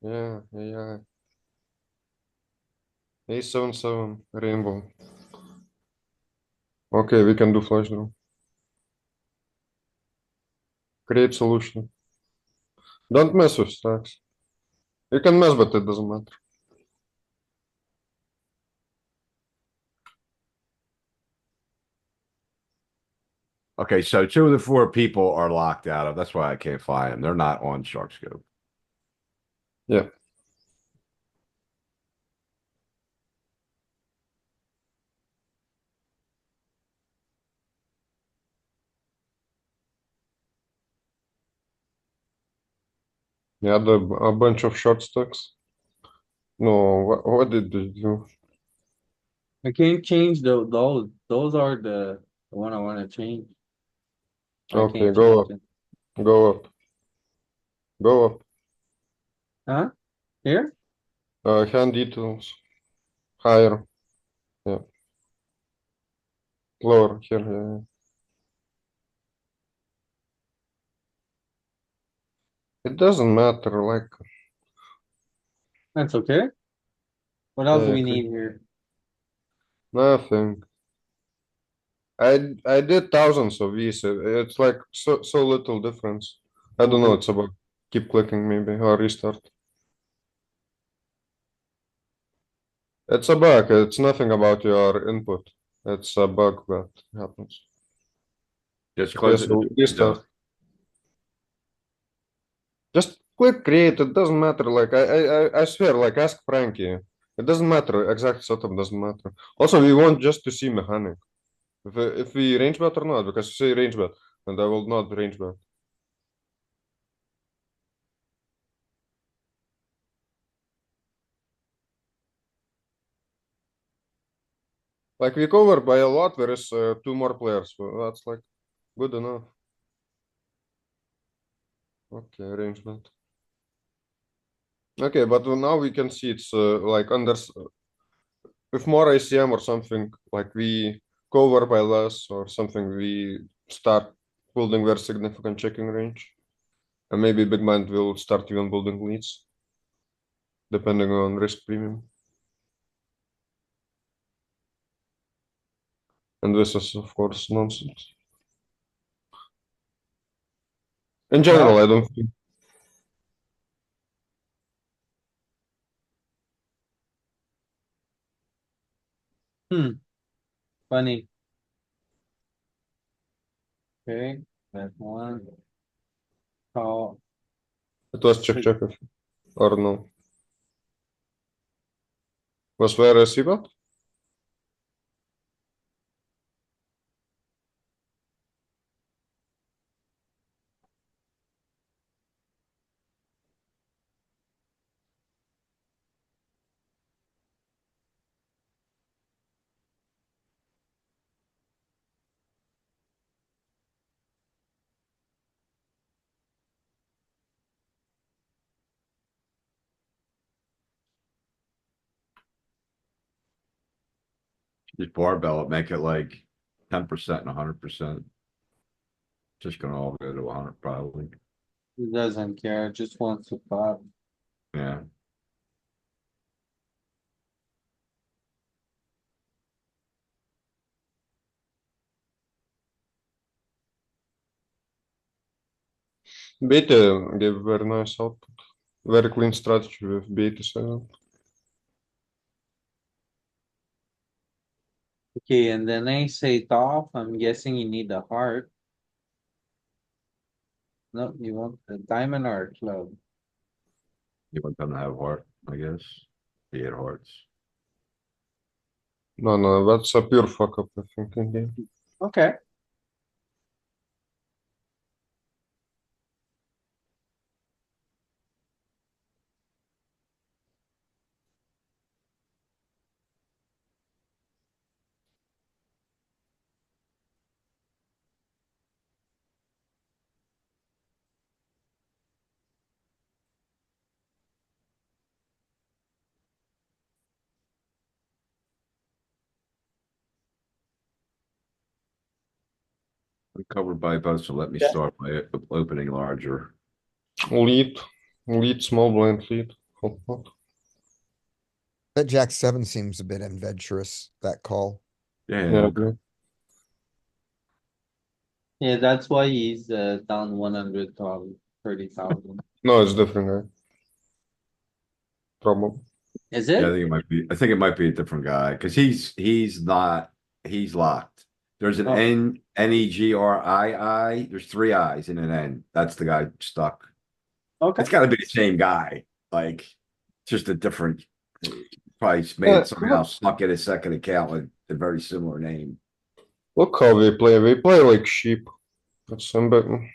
Yeah, yeah. A7-7 rainbow. Okay, we can do flash draw. Create solution. Don't mess with stacks. You can mess, but it doesn't matter. Okay, so two of the four people are locked out of. That's why I can't find them. They're not on SharkScope. Yeah. Yeah, a bunch of short stacks. No, what did they do? I can't change those are the one I wanna change. I Okay, can't go change it. Go up. Go up. Huh? Here? Hand details. Higher. Yeah. Lower here. Yeah. It doesn't matter. Like That's okay. What else do we okay. need here? Nothing. I did thousands of these. It's like so little difference. I don't know. Okay. It's about keep clicking maybe or restart. It's a bug. It's nothing about your input. It's a bug that happens. Just Okay, close it. so restart. Just click create. It doesn't matter. Like I swear. Like ask Frankie. It doesn't matter. Exact setup doesn't matter. Also, we want just to see mechanic. If we range bet or not, because you say range bet, and I will not range bet. Like we cover by a lot. There is two more players. So that's like good enough. Okay, range bet. Okay, but now we can see it's like under with more ICM or something, like we cover by less or something, we start building very significant checking range. And maybe big blind will start even building leads, depending on risk premium. And this is, of course, nonsense. In general, Well- I don't think. Funny. Okay, that one. Oh, It was check, or no. Was where a c-bet? Just barbell it, make it like 10% and 100%. Just gonna all go to 100 probably. he doesn't care, just wants to pop. Yeah. Beta gave very nice output. Very clean strategy with beta setup. Okay, and then ace eight off, I'm guessing you need the heart. No, you want the diamond or a club? You want them to have heart, I guess. He had hearts. No, that's a pure fuck up, I think, in game. Okay. I'm covered by both, so let me Yeah. start by opening larger. Lead, small blind lead. Hot pot. That Jack 7 seems a bit adventurous, that call. Yeah, Yeah, okay. Yeah, that's why he's down 100 to 30,000. no, it's different guy. Probably. Is Yeah, it? I think it might be a different guy, because he's not, he's locked. There's an Oh. Negrii, there's three I's in an N. That's the guy stuck. Okay, It's gotta be the same guy, like, just a different, probably made Yeah, it somehow stuck in his second account with a very similar name. Look how we play. We play like sheep. That's some betting.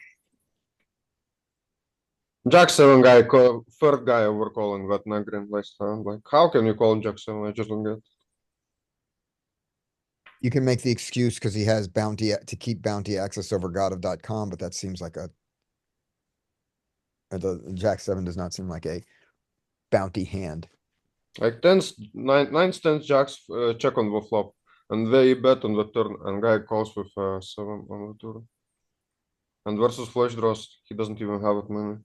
Jack 7 guy, third guy over calling that Negrin last time. Like, how can you call Jack 7? I just don't get. You can make the excuse because he has bounty to keep bounty access over god of.com, but that seems like a The Jack seven does not seem like a bounty hand. Like nines, tens, jacks check on the flop, and they bet on the turn, and guy calls with 7 on the turn. And versus flush draws, he doesn't even have it many.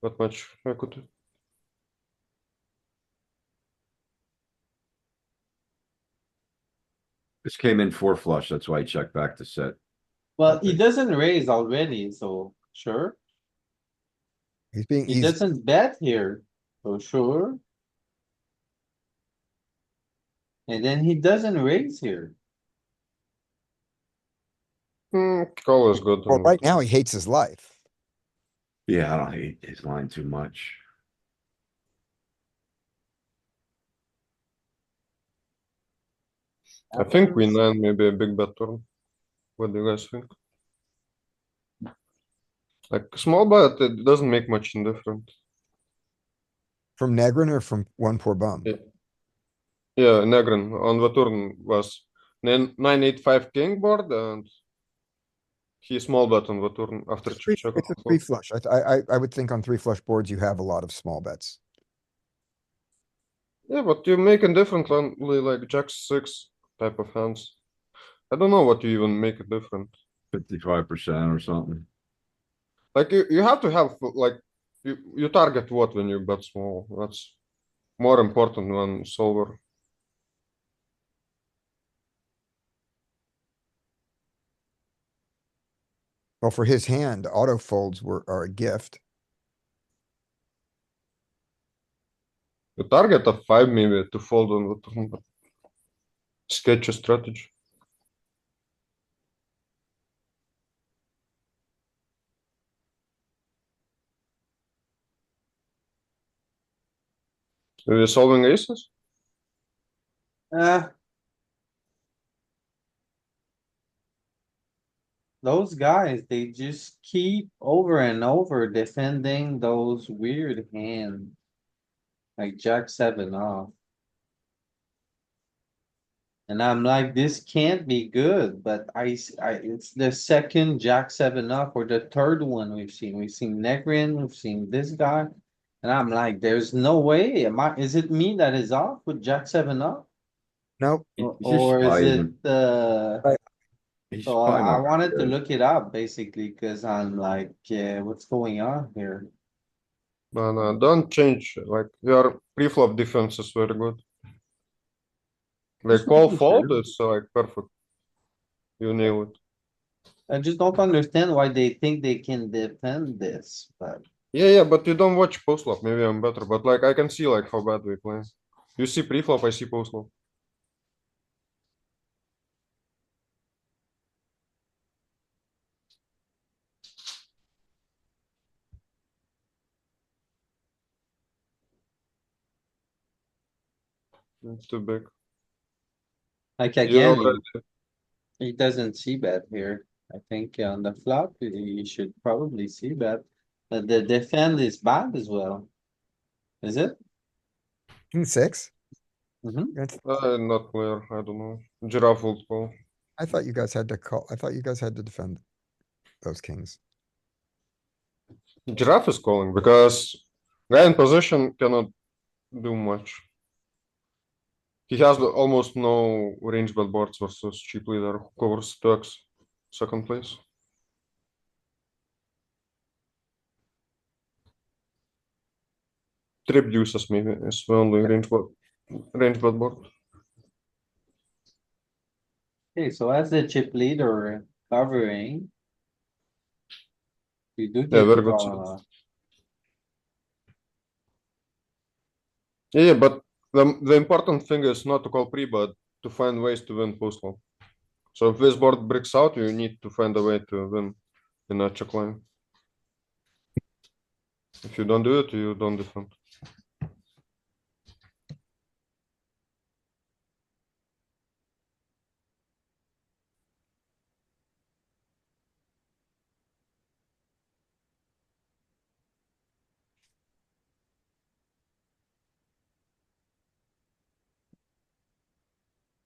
That much equity. This came in 4 flush, that's why he checked back to set. Well, he doesn't raise already, so sure. He He's doesn't bet here, so sure. And then he doesn't raise here. Call is good. well, right now he hates his life. Yeah, I don't hate his line too much. I think Queen 9 maybe a big bet turn. What do you guys think? Like small bet, it doesn't make much difference. From Negrin or from one poor bum? Yeah. Yeah, Negrin on the turn was 9-8-5 king board, and he small bet on the turn after check. It's a three flush. I would think on three flush boards, you have a lot of small bets. Yeah, but you make it differently, like Jack 6 type of hands. I don't know what you even make it different. 55% or something. Like you have to have like you target what when you bet small. That's more important than solver. Well, for his hand, auto folds are a gift. You target a 5 maybe to fold on the turn, but sketch a strategy. Are you solving aces? Those guys, they just keep over and over defending those weird hands. Like Jack 7 off. And I'm like, this can't be good, but it's the second Jack 7 off or the third one we've seen. We've seen Negrin, we've seen this guy. And I'm like, there's no way. Is it me that is off with Jack 7 off? Nope. He's just Or is probably- it, He's so probably I not wanted to good. look it up basically, cause I'm like, yeah, what's going on here? No, don't change. Like your pre-flop defense is very good. Like Just call making fold, sure. it's like perfect. You nail it. I just don't understand why they think they can defend this, but Yeah, but you don't watch post-flop. Maybe I'm better, but like I can see like how bad we play. You see pre-flop, I see post-flop. It's too big. like You again, already he doesn't see bet here. I think on the flop, he should probably see bet. But the defend is bad as well. Is it? King six? Mhm. That's- not clear. I don't know. Giraffe would call. I thought you guys had to call, I thought you guys had to defend those kings. Giraffe is calling because guy in position cannot do much. He has almost no range bet boards versus cheap leader who covers Turks second place. Trip deuces maybe is the only range bet board. Okay, so as the chip leader covering. You do Yeah, get very to good. call a lot. Yeah, but the important thing is not to call pre, but to find ways to win post flop. So if this board breaks out, you need to find a way to win in a check line. If you don't do it, you don't defend.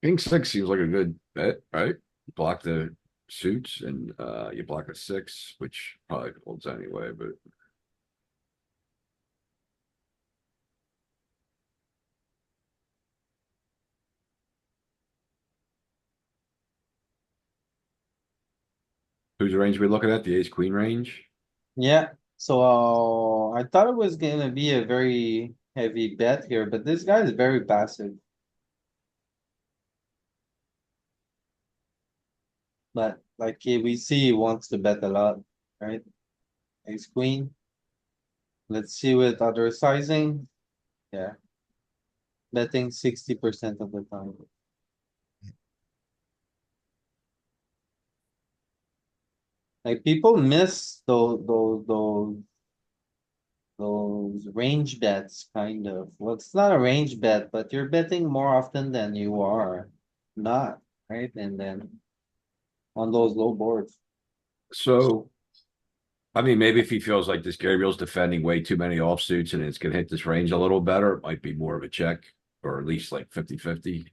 King 6 seems like a good bet, right? Block the suits and you block a 6, which probably folds anyway, but Whose range we looking at? The ace queen range? Yeah, so I thought it was gonna be a very heavy bet here, but this guy is very passive. But like we see, he wants to bet a lot, right? Ace queen. Let's see with other sizing. Yeah. Betting 60% of the time. Like people miss those range bets kind of. Well, it's not a range bet, but you're betting more often than you are not, right? And then on those low boards. So, I mean, maybe if he feels like this Gabriel's defending way too many offsuits and it's gonna hit this range a little better, it might be more of a check, or at least like 50-50.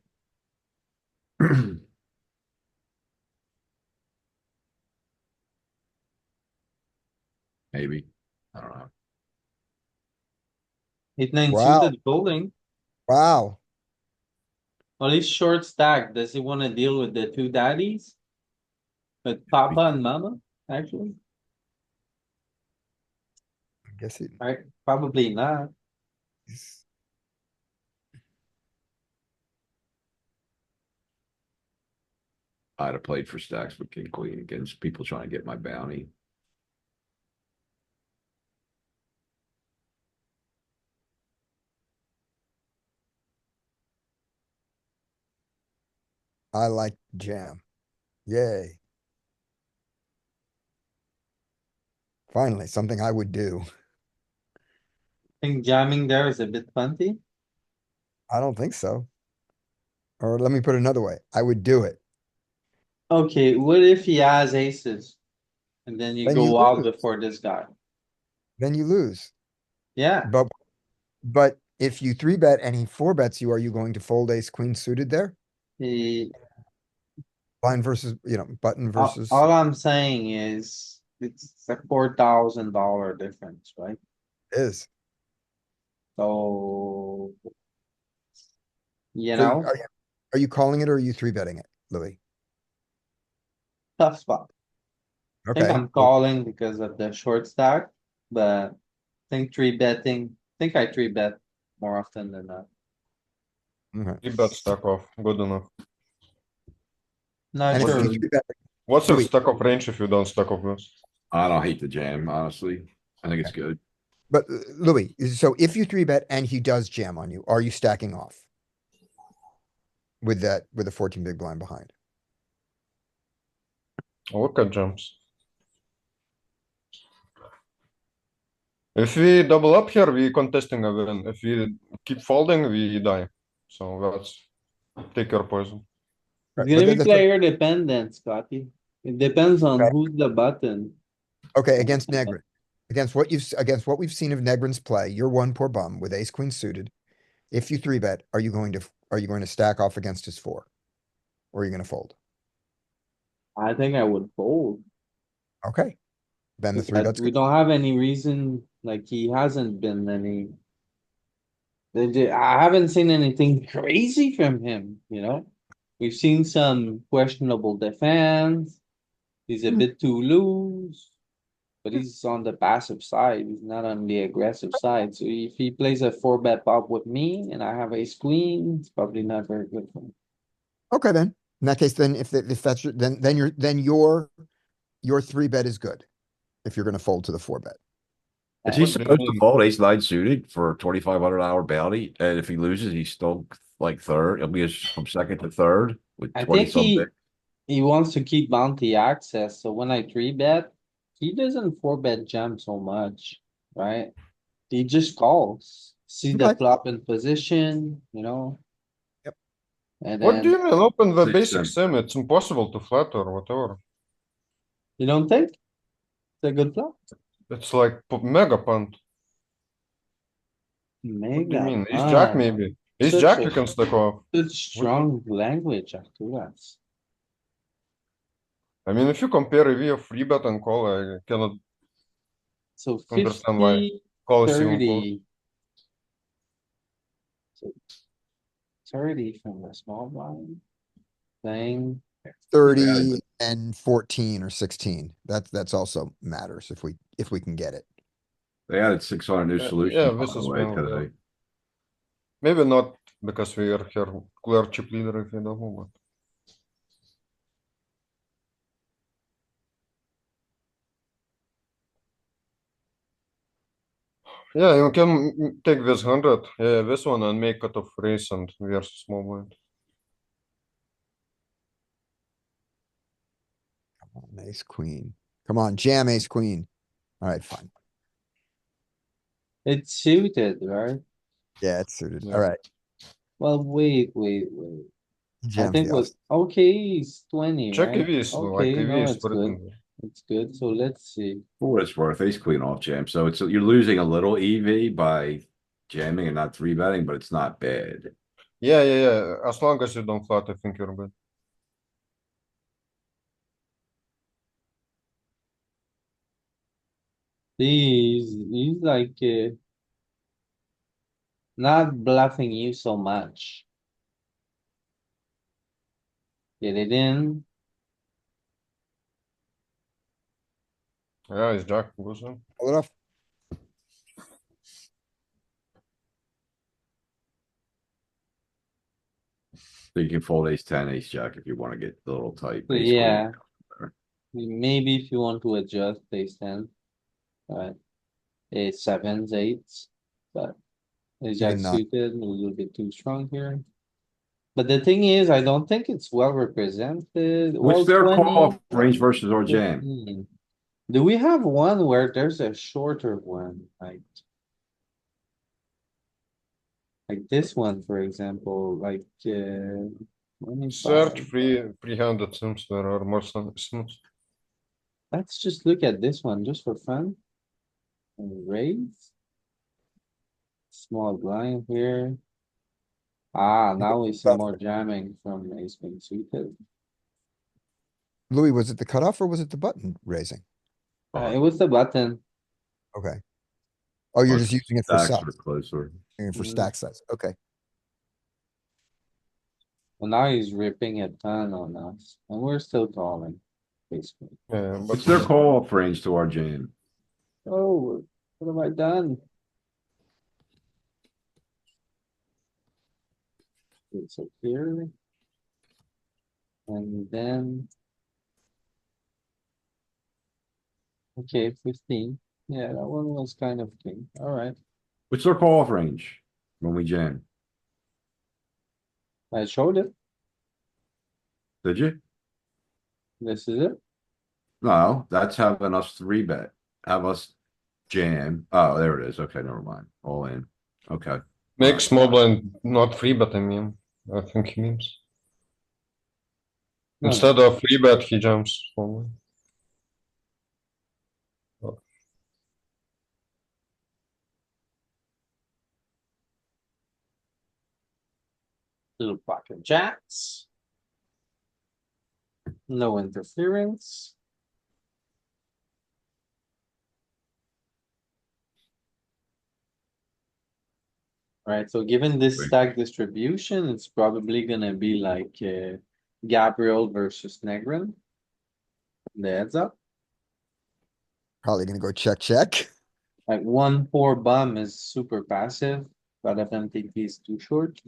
Maybe, I don't know. 8-9 Wow. suited folding. Wow. Well, he's short stack. Does he wanna deal with the two daddies? With Papa and Mama, actually? I guess Right? Probably not. he's. I'd have played for stacks with king queen against people trying to get my bounty. I like jam. Yay. Finally, something I would do. Think jamming there is a bit funky. I don't think so. Or let me put it another way. I would do it. Okay, what if he has aces? And then you Then you go out lose. before this guy? Then you lose. Yeah, But if you three bet and he four bets you, are you going to fold ace queen suited there? he, Blind versus, button versus all I'm saying is it's a $4,000 difference, right? is. So, you So know, are you calling it or are you three betting it, Louis? tough spot. I think Okay. I'm calling because of the short stack, but I think three betting, think I three bet more often than not. Okay. Three bet stack off, good enough. Not And if you sure. three bet, What's your Louis, stack of range if you don't stack of this? I don't hate the jam, honestly. I think it's good. but Louis, so if you three bet and he does jam on you, are you stacking off? With a 14 big blind behind? Look at jumps. If we double up here, we contesting a win. If we keep folding, we die. So that's take your poison. It's Right, gonna but be that's what, player dependent, Scotty. It depends on okay, who's the button. okay, against Negrin. Against what we've seen of Negrin's play, you're one poor bum with ace queen suited. If you three bet, are you going to stack off against his four? Or are you gonna fold? I think I would fold. Okay. Then the three But bet's we good. don't have any reason, like he hasn't been any. I haven't seen anything crazy from him, you know? We've seen some questionable defense. He's a Hmm. bit too loose. But he's on the passive side. He's not on the aggressive side. So if he plays a four bet pop with me and I have ace queen, it's probably not very good for me. Okay, then. In that case, then if that's your three bet is good. If you're gonna fold to the four bet. Is he What do you supposed to mean? fold ace nine suited for a $2,500 bounty? And if he loses, he's still like third. It'll be from second to third with I 20 think something. he wants to keep bounty access. So when I three bet, he doesn't four bet jam so much, right? He just calls, see the Okay. flop in position, you know, Yep. and What do then you mean? Open the Makes basic sense. sim. It's impossible to flat or whatever. you don't think it's a good flop? It's like mega punt. What do you Mega, mean? Ace jack maybe. Ace such jack a you can stack off. such What do you- strong language, Arturas. I mean, if you compare EV of free bet and call, I cannot So understand why 50, call is even close. 30. So 30 from the small blind thing. 30, And 14 or 16. That's also matters if we can get it. They added 600 new Yeah, solutions by this the is way kind of today. maybe not because we are here clear chip leader if you don't know, but yeah, you can take this 100, this one and make cut off raise and versus small blind. Come on, ace queen. Come on, jam ace queen. All right, fine. It's suited, right? Yeah, it's suited. Yeah. All right. Well, wait. I Jams think the was, off. okay, he's 20, Check right? EVs, like Okay, no, EVs it's good. written. It's good. So let's see. For what it's worth, ace queen off jam. So it's, you're losing a little EV by jamming and not three betting, but it's not bad. Yeah. As long as you don't flat, I think you're good. He's like, not bluffing you so much. Get it in. Yeah, it's jack goes in. Pull it off. So you can fold ace ten, ace jack if you want to get a little tight. So Ace queen. yeah, maybe if you want to adjust ace 10. Right, ace sevens, eights, but ace jack Even not. suited, a little bit too strong here. But the thing is, I don't think it's well represented. Well, What's their 20, call range versus our jam? 15. Do we have one where there's a shorter one, like this one, for example, like, 25? Search free-handed sims there are more sims. Let's just look at this one just for fun. And raise. Small blind here. Ah, now we see more jamming from ace queen suited. Louis, was it the cutoff or was it the button raising? It was the button. Okay. Oh, you're just using it for Stacks size, are closer. using it for Mhm. stack size. Okay. Well, now he's ripping a ton on us, and we're still calling, basically. Yeah, What's but their call off range to our jam? Oh, what have I done? It's up here. And then. Okay, 15. Yeah, that one was kind of king. Alright, What's their call off range when we jam? I showed it. Did you? This is it. No, that's having us three bet, have us jam. Oh, there it is. Okay, never mind. All in. Okay. make Alright. small blind not free bet, I mean. I think he means. No, no. Instead of free bet, he jumps small blind. Little pocket jacks. No interference. Right, so given this Wait. stack distribution, it's probably gonna be like, Gabriel versus Negrin. The heads up, Probably gonna go check, check. like 1-4 bum is super passive, but FMTP is too short.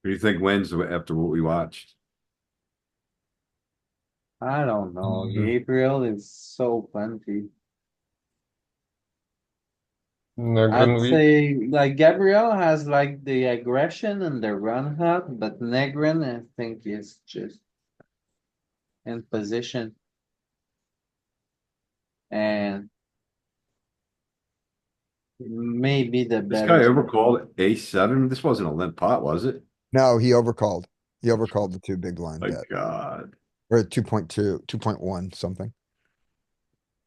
Who do you think wins after what we watched? I don't know, Mhm. Gabriel is so plenty. Negrin I'd weak. say like Gabriel has like the aggression and the run hut, but Negrin I think is just in position. And maybe the This guy better. overcalled ace seven. This wasn't a limp pot, was it? No, he overcalled. He overcalled the two big blind My bet, God. or 2.2, 2.1 something.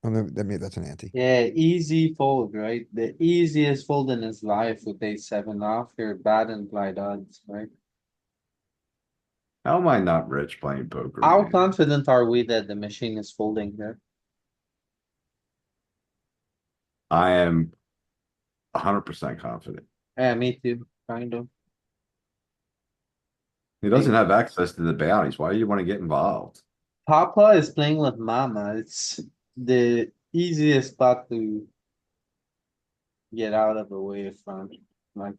Oh, maybe that's an ante. Yeah, easy fold, right? The easiest fold in his life with a 7 off here, bad implied odds, right? How am I not rich playing poker, How man? confident are we that the machine is folding here? I am 100% confident. Yeah, me too, kind of. He doesn't have access to the bounties. Why do you want to get involved? Papa is playing with mama. It's the easiest spot to get out of the way from, like.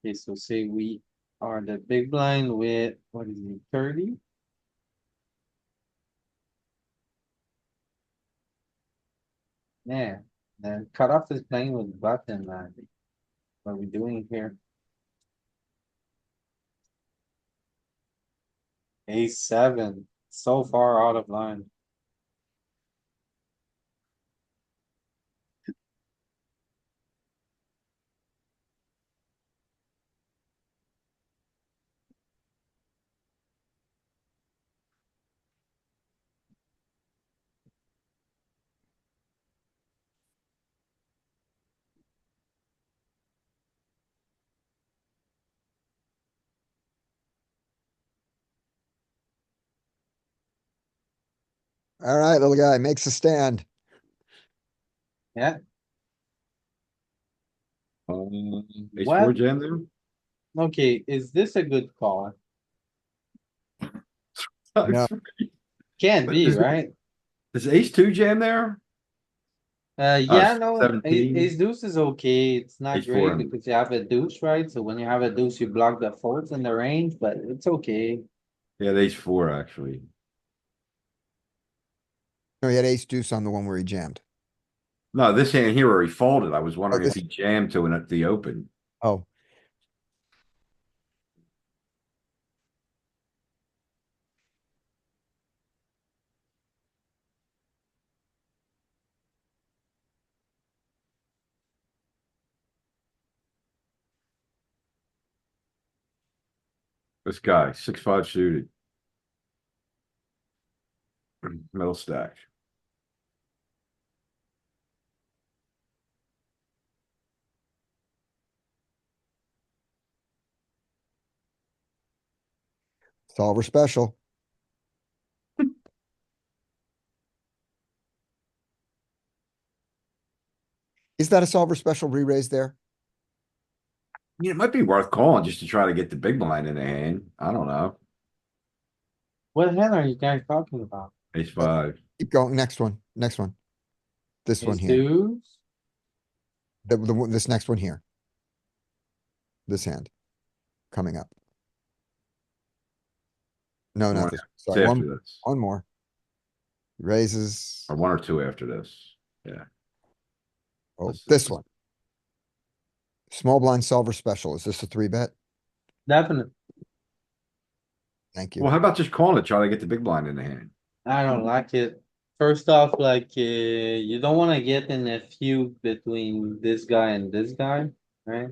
Okay, so say we are the big blind with, what is it, 30? Yeah, then cutoff is playing with button, man. What are we doing here? Ace seven, so far out of line. All right, little guy makes a stand. Yeah, Ace What? four jam there? okay, is this a good call? No. Can't be, Does right? does ace two jam there? Yeah, no, ace 17. deuce is okay. It's not Ace four great and because you have a deuce, right? So when you have a deuce, you block the folds in the range, but it's okay. yeah, ace four actually. No, he had ace deuce on the one where he jammed. No, this hand here where he folded, I was wondering if this- he jammed to an at the open. Oh, This guy, 6-5 suited. Middle stack. solver special. Is that a solver special re-raise there? Yeah, it might be worth calling just to try to get the big blind in the hand. I don't know. What hand are you guys talking about? Ace five. Keep going. Next one. Next one. This one Ace here. deuce? This next one here. This hand coming up. No, not this. It's Sorry, after this. one more. Raises. Or one or two after this. Yeah. Oh, This- this one. Small blind solver special. Is this a three bet? Definitely. Thank you. Well, how about just calling it, try to get the big blind in the hand? I don't like it. First off, like, you don't wanna get in a feud between this guy and this guy, right?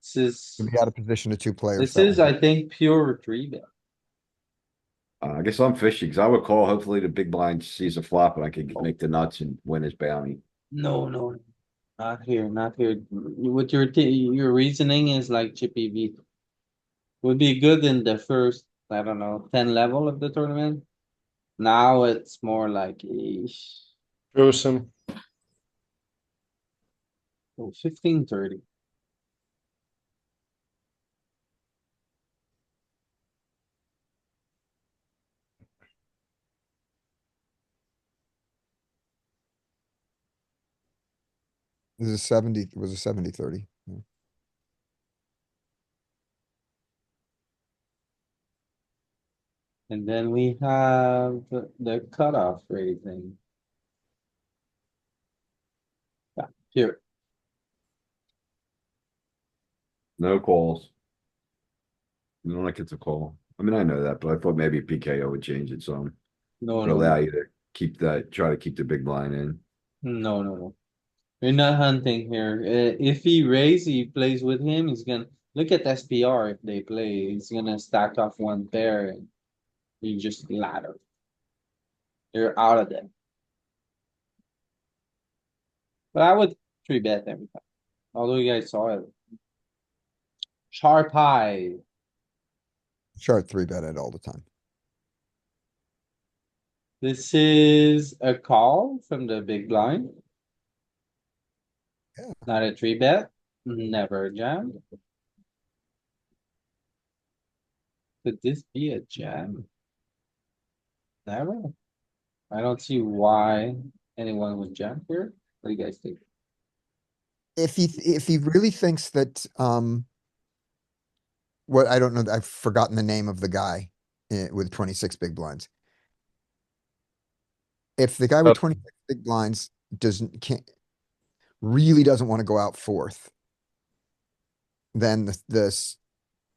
This To is, be out of position to two players. this that is, will I think, pure three bet. I guess I'm fishy because I would call, hopefully the big blind sees a flop and I could make the nuts and win his bounty. No, no, not here, not here. What your reasoning is like Chippy V. Would be good in the first, I don't know, 10 level of the tournament. Now it's more like, eesh, Choose him. oh, 15-30. This is 70, it was a 70-30. And then we have the cutoff rating. Yeah, here, No calls. I don't like it's a call. I mean, I know that, but I thought maybe PKO would change it some. no, Would no, allow no, you to keep that, try to keep the big blind in. no, no, no. We're not hunting here. If he raise, he plays with him, he's gonna, look at SPR if they play, he's gonna stack off one pair and you just ladder. You're out of there. But I would three bet every time, although you guys saw it. Sharp high, Chart three bet it all the time. this is a call from the big blind. Yeah. Not a three bet. Never jam. Could this be a jam? Never. I don't see why anyone would jam here. What do you guys think? If he really thinks that, what, I don't know, I've forgotten the name of the guy with 26 big blinds. If the guy with But- 26 big blinds really doesn't want to go out fourth, then this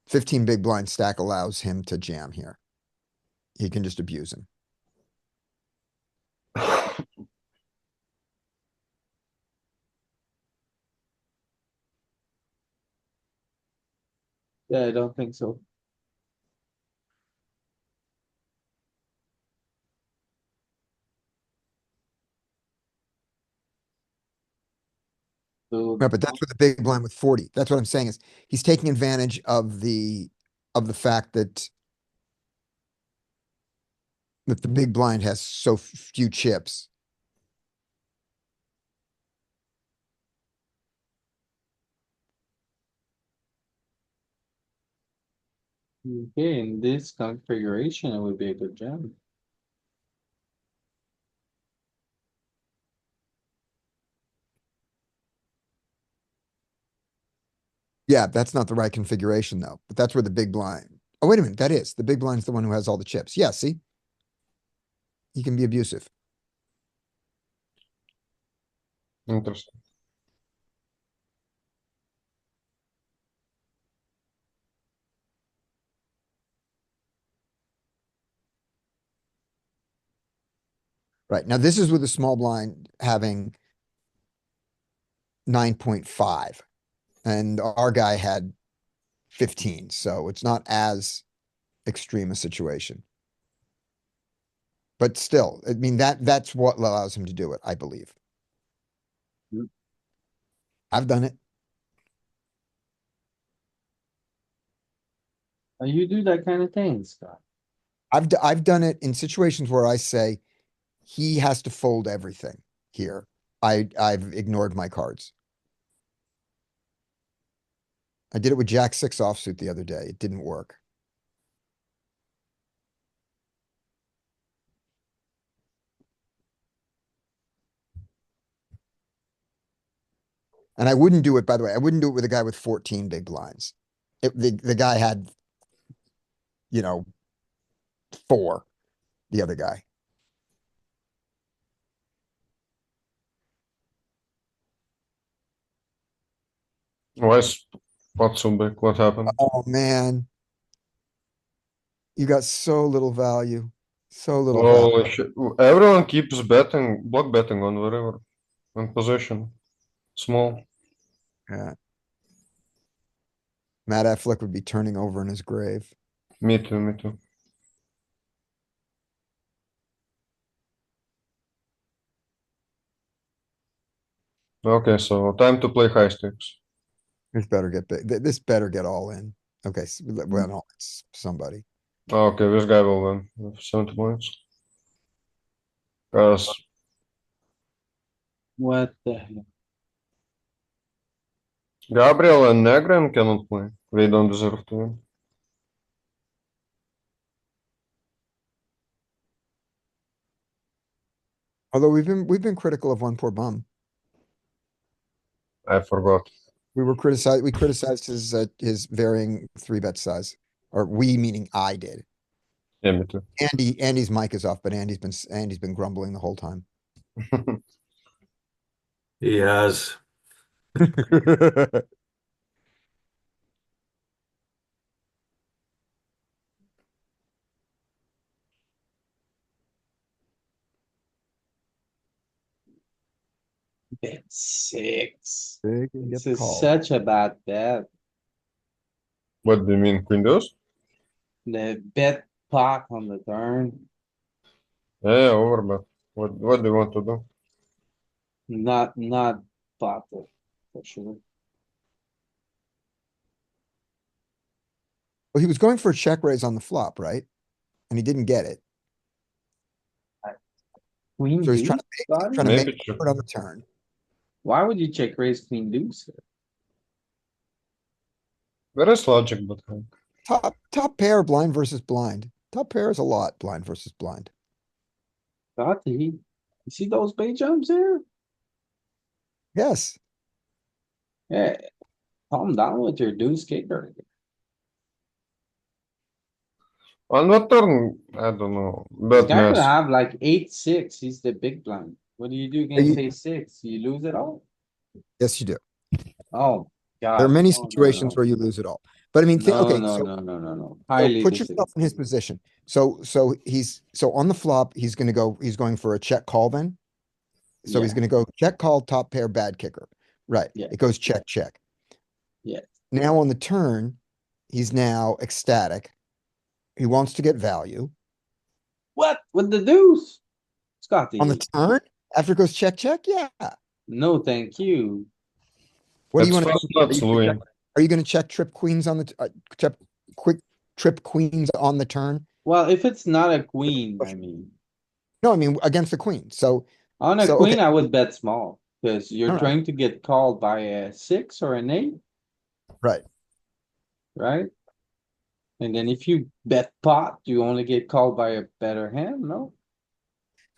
15 big blind stack allows him to jam here. He can just abuse him. Yeah, I don't think so. So Yeah, but that's with the big blind with 40. That's what I'm saying is he's taking advantage of the fact that the big blind has so few chips. okay, in this configuration, it would be a good jam. Yeah, that's not the right configuration though, but that's where the big blind. Oh, wait a minute, that is. The big blind's the one who has all the chips. Yeah, see? He can be abusive. Interesting. Right. Now this is with a small blind having 9.5 and our guy had 15, so it's not as extreme a situation. But still, I mean, that's what allows him to do it, I believe. Mm. I've done it. You do that kind of thing, Scott. I've done it in situations where I say he has to fold everything here. I've ignored my cards. I did it with Jack 6 offsuit the other day. It didn't work. And I wouldn't do it, by the way, I wouldn't do it with a guy with 14 big blinds. The guy had, you know, 4, the other guy. Why is pot so big? What happened? Oh, man. You got so little value. So little value. Holy shit. Everyone keeps betting, block betting on whatever, on position. Small. Yeah. Matt Affleck would be turning over in his grave. Me too, me too. Okay, so time to play high stakes. This better get big. This better get all in. Okay, well, no, it's somebody. Okay, this guy will win with 70 points. Because What the hell? Gabriel and Negren cannot play. They don't deserve to win. Although we've been critical of one poor bum. I forgot. We criticized his varying 3-bet size. Or we meaning I did. Yeah, me too. Andy's mic is off, but Andy's been grumbling the whole time. He has. Bet 6. Big and This get is called. such a bad bet. What do you mean, Queen deuce? The bet pot on the turn, Yeah, overbet. What do you want to do? not pot for sure. Well, he was going for a check raise on the flop, right? And he didn't get it. Queen So he's deuce, trying to Scotty? make Maybe check. it on the turn. Why would you check raise queen deuce? There is logic, but Top pair, blind versus blind. Top pair is a lot, blind versus blind. Got he? You see those bait jumps here? Yes, Yeah, calm down with your deuce kicker. on what turn? I don't know. This Bet guy could mess. have like 8-6. He's the big blind. What do you do against you- a 6? You lose it all? yes, you do. Oh, There are God. many No, no, situations no. where you lose it all. But I mean, No, okay, no, so no, no, no, no. so Highly put yourself in his disagree. position. So on the flop, he's going for a check call then. So he's Yeah, gonna go check call, top pair, bad kicker. Right. Yeah. It goes check, check. yeah. Now on the turn, he's now ecstatic. He wants to get value. What? With the deuce? On the Scotty, turn, after it goes check, check, yeah. no, thank you. What do you It's want to fast do? nuts, Louis. Are you gonna check trip queens on the check quick trip queens on the turn? Well, if it's not a queen, I mean, No, I mean against the queen. So on a so okay, queen, I would bet small. Because you're all right, trying to get called by a 6 or an 8, right. right? And then if you bet pot, you only get called by a better hand, no?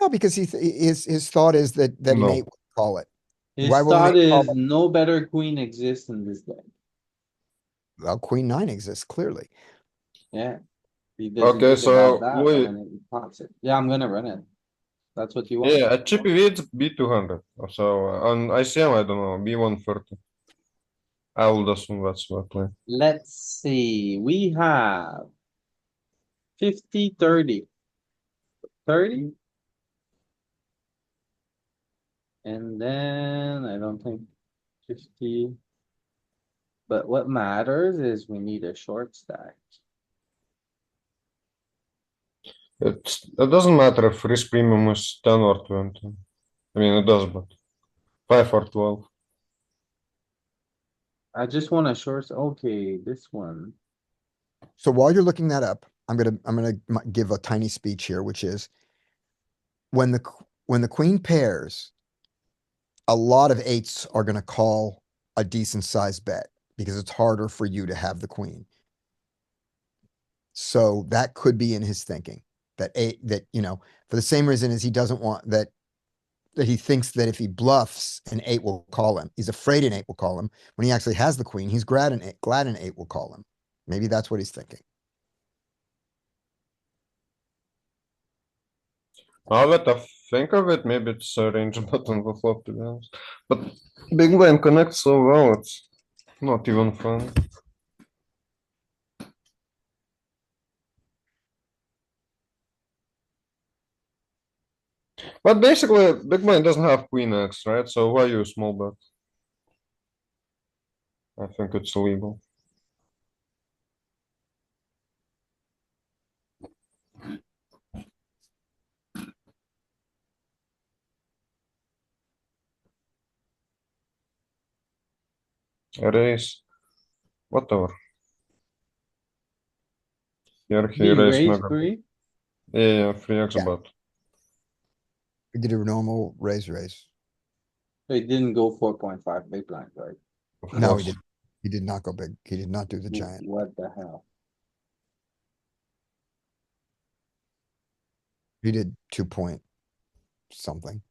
No, because his thought is that an No. eight will call it. Why His will an thought eight call is it? no better queen exists in this deck. Well, queen nine exists clearly. Yeah. He doesn't Okay, think about so that Louis, when he pots it. Yeah, I'm gonna run it. That's what you want? yeah, at chippy V it's B200. So on ICM, I don't know, B130. I will just that's my play. Let's see, we have 50, 30. 30? And then I don't think 50. But what matters is we need a short stack. It doesn't matter if risk premium is 10 or 20. I mean, it does, but 5 or 12. I just want a short, okay, this one. So while you're looking that up, I'm gonna give a tiny speech here, which is when the queen pairs, a lot of eights are gonna call a decent sized bet because it's harder for you to have the queen. So that could be in his thinking that for the same reason as he doesn't want that he thinks that if he bluffs, an eight will call him. He's afraid an eight will call him. When he actually has the queen, he's glad an eight will call him. Maybe that's what he's thinking. Now that I think of it, maybe it's a range button the flop, to be honest. But big blind connects so well, it's not even fun. But basically, big blind doesn't have queen X, right? So why use small bet? I think it's illegal. Raise, whatever. Here he He raised raised mega. free. Yeah, 3x Yeah. bet. We did a normal raise. He didn't go 4.5 big blind, right? Of No, course. he did. He did not go big. He did not do the giant. What the hell? He did 2 point something.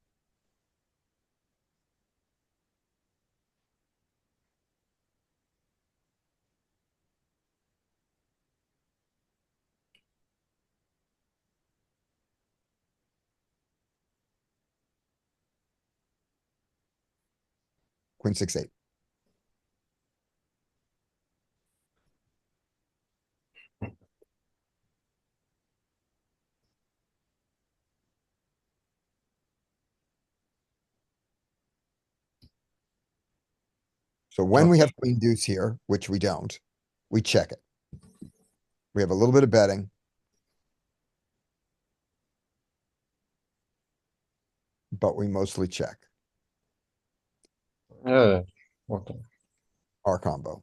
Queen 6-8. So when we have queen deuce here, which we don't, we check it. We have a little bit of betting. But we mostly check Yeah, whatever. our combo.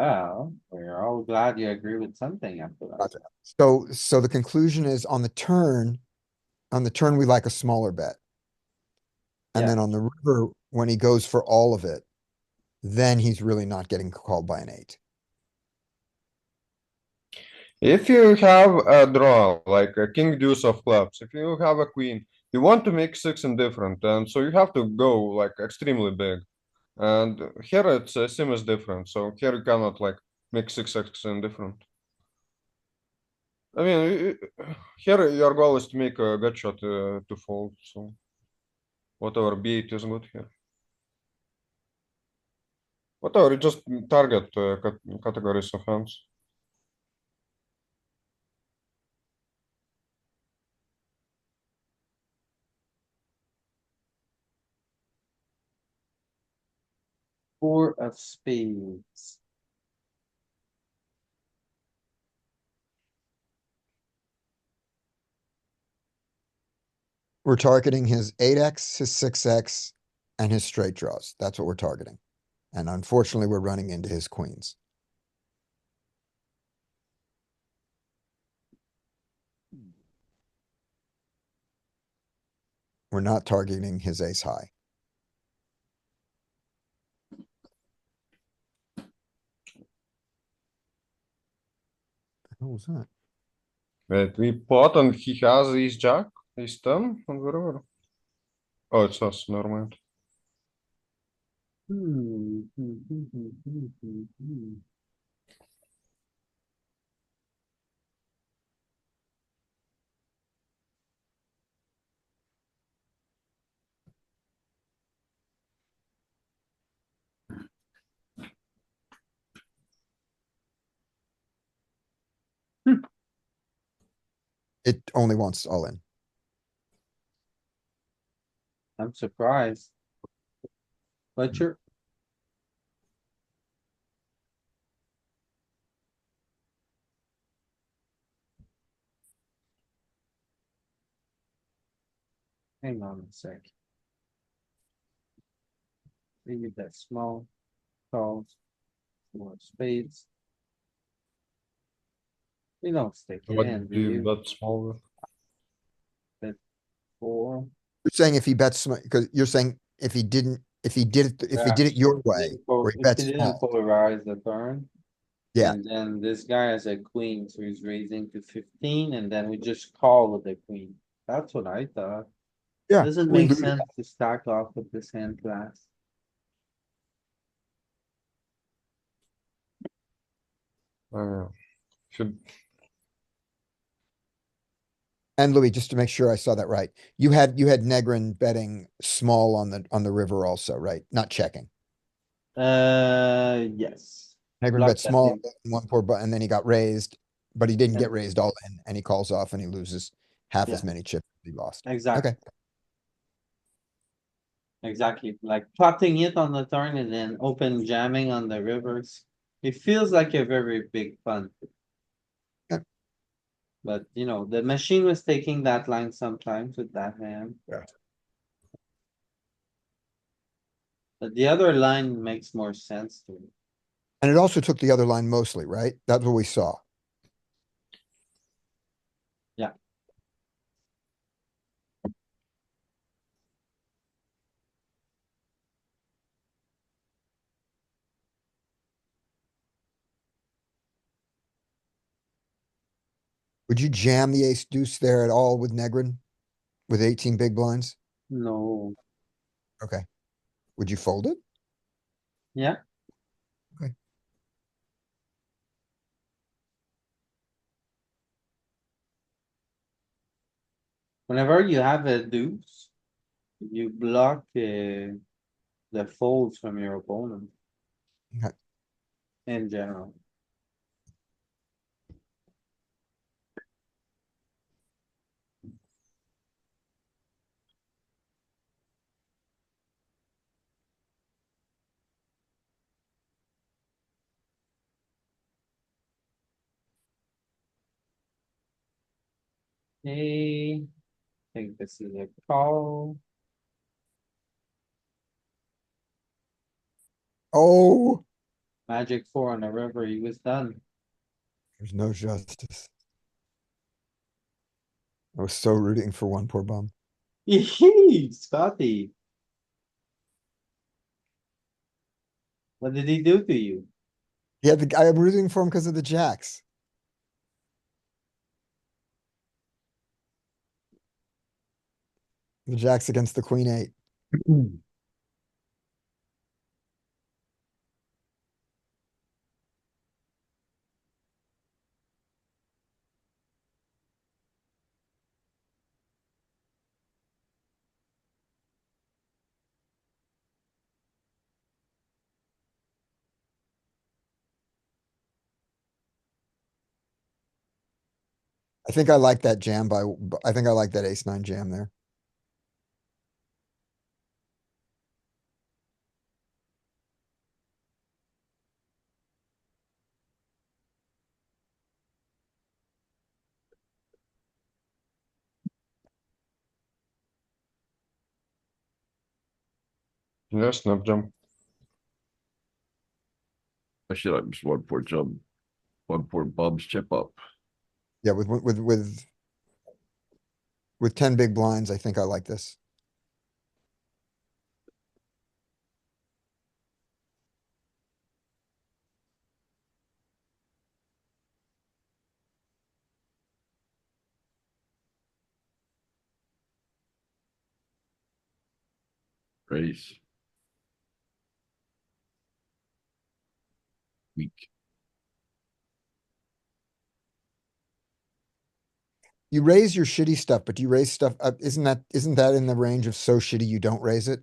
Well, we're all glad you agree with something after that. Gotcha. So the conclusion is on the turn, we like a smaller bet. And Yeah. then on the river, when he goes for all of it, then he's really not getting called by an 8. If you have a draw, like a king deuce of clubs, if you have a queen, you want to make 6 indifferent, and so you have to go like extremely big. And here it's sim is different, so here you cannot like make 6x indifferent. I mean, here your goal is to make a gut shot to fold, so whatever b8 is good here. Whatever, you just target categories of hands. Four of spades. We're targeting his 8x, his 6x, and his straight draws. That's what we're targeting. And unfortunately, we're running into his queens. We're not targeting his ace high. What was that? Wait, we pot and he has ace jack, ace 10 on the river. Oh, it's us, never mind. It only wants all in. I'm surprised. But you're. Hang on a sec. Maybe that small calls, more spades. You don't stick it What in, do do you you? bet smaller? Four. You're saying if he bets, because you're saying if he did it your way, where he If bets he didn't small. polarize the turn. Yeah, And then this guy has a queen, so he's raising to 15, and then we just call with the queen. That's what I thought. yeah. Doesn't we make lose. sense to stack off with this hand class. Should And Louis, just to make sure I saw that right, you had Negrin betting small on the river also, right? Not checking. Yes. Negrin Block bet that small, in. one poor button, and then he got raised, but he didn't Yeah. get raised all in, and he calls off and he loses half Yeah. as many chips as he lost. Exactly, Okay, exactly. Like plotting it on the turn and then open jamming on the rivers. It feels like a very big fun. Yeah. But the machine was taking that line sometimes with that hand. Yeah. But the other line makes more sense to me. and it also took the other line mostly, right? That's what we saw. Yeah. Would you jam the ace deuce there at all with Negrin with 18 big blinds? No, Okay. Would you fold it? yeah. Okay. Whenever you have a deuce, you block the folds from your opponent. Okay. In general. Hey, I think this is a call. Oh, Magic 4 on the river, he was done. There's no justice. I was so rooting for one poor bum. Yee, Scotty. What did he do to you? Yeah, I'm rooting for him because of the jacks. The jacks against the queen eight. I think I like that jam I think I like that ace nine jam there. Yeah, snap jump. I should have just one poor jump. One poor bum's chip up. Yeah, with 10 big blinds, I think I like this. Raise. Weak. You raise your shitty stuff, but do you raise stuff isn't that in the range of so shitty you don't raise it?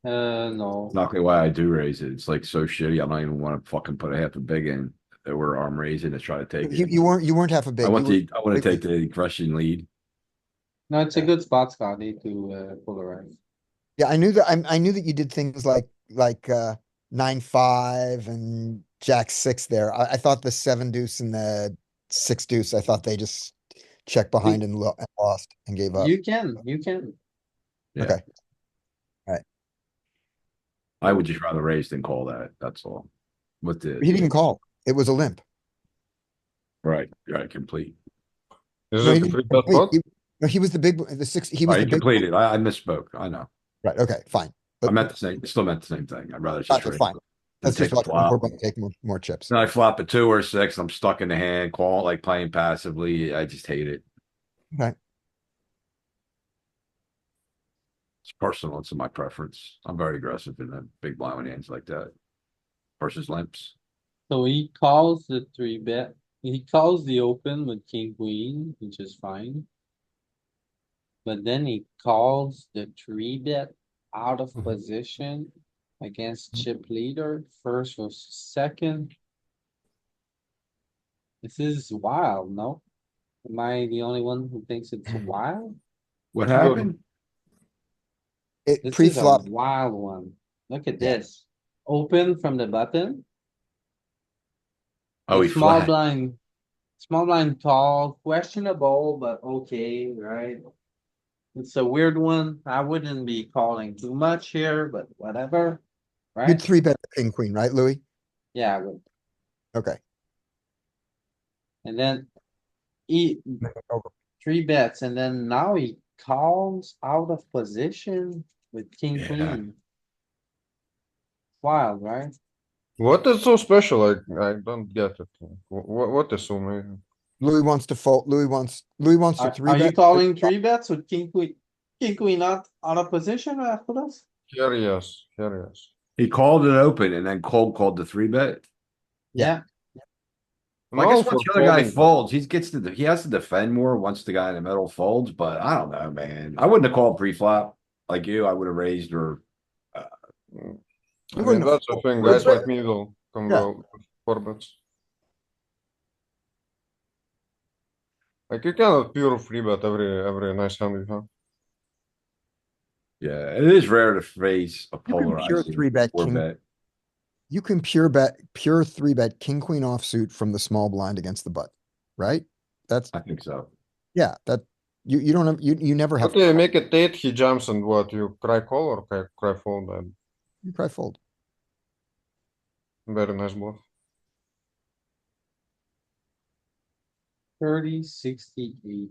No. Exactly why I do raise it. It's like so shitty. I don't even want to fucking put a half a big in. Where I'm raising to try to take it. You weren't half a big. I want you I want to take the crushing lead. No, it's a good spot, Scotty, to polarize. Yeah, I knew that you did things like 9-5 and Jack 6 there. I thought the 7 deuce and the 6 deuce, I thought they just checked behind and lost and gave up. You can. Yeah. Okay. All right. I would just rather raise than call that. That's all. With the He didn't call. It was a limp. right, complete. Is No, he it didn't free bet complete. pot? No, he was the big, the 6, he was Right, the big. completed. I misspoke. I know. Right, okay, fine. I meant the same. Still meant the same thing. I'd rather just Gotcha, raise fine. than Let's take just the watch one flop. more take more chips. Then I flop a 2 or 6. I'm stuck in the hand. Call like playing passively. I just hate it. Okay. It's personal. It's my preference. I'm very aggressive in the big blind with hands like that. Versus limps. So he calls the 3-bet. He calls the open with king, queen, which is fine. But then he calls the 3-bet out of position against chip leader, first or second. This is wild, no? Am I the only one who thinks it's wild? What Sure. happened? It This is a pre-flop, wild one. Look at Yeah. this. Open from the button. Oh, The he flat. small blind call, questionable, but okay, right? It's a weird one. I wouldn't be calling too much here, but whatever, you'd right? 3-bet the king queen, right, Louis? Yeah, I would. Okay. And then he Over. 3-bets, and then now he calls out of position with king, Yeah. queen. Wild, right? What is so special? I don't get it. What is so amazing? Louis wants to fold, Louis wants to Are 3-bet. you calling 3-bets with king, queen out of position after us? Curious, curious. He called it open and then cold called the 3-bet. Yeah. Well, I No, guess once for the other guy folding. folds, he has to defend more once the guy in the middle folds, but I don't know, man. I wouldn't have called pre-flop like you. I would have raised or I You mean, wouldn't have that's the fold- thing. Let's Guys like say- me will come Yeah. well with 4 bets. Like you cannot pure free bet every nice hand you have. yeah, it is rare to raise a You can pure polarizing 3-bet four king. bet. You can pure 3-bet king queen offsuit from the small blind against the button, right? That's I think so. yeah, that you don't have you never have Okay, make it 8, he jumps and what, you cry call or cry fold? And you probably fold. Very nice bluff. 30, 68.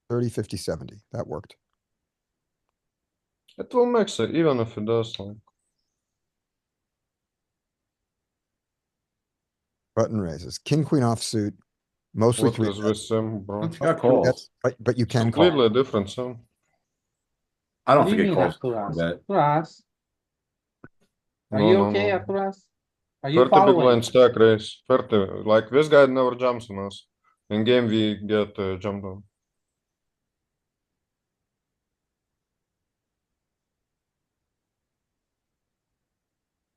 Thirty, 50, 70. That worked. It will mix it, even if it does like. Button raises. King, queen offsuit. Mostly What three is bets. with sim, bro? It's got calls. But you It's can call. completely different sim. I don't What do think you it mean, calls for Arturas? bet. Arturas? Are No, you no, okay, no. Arturas? Are you 30 big following? blind stack raise. 30. Like this guy never jumps on us. In game we get jumped on.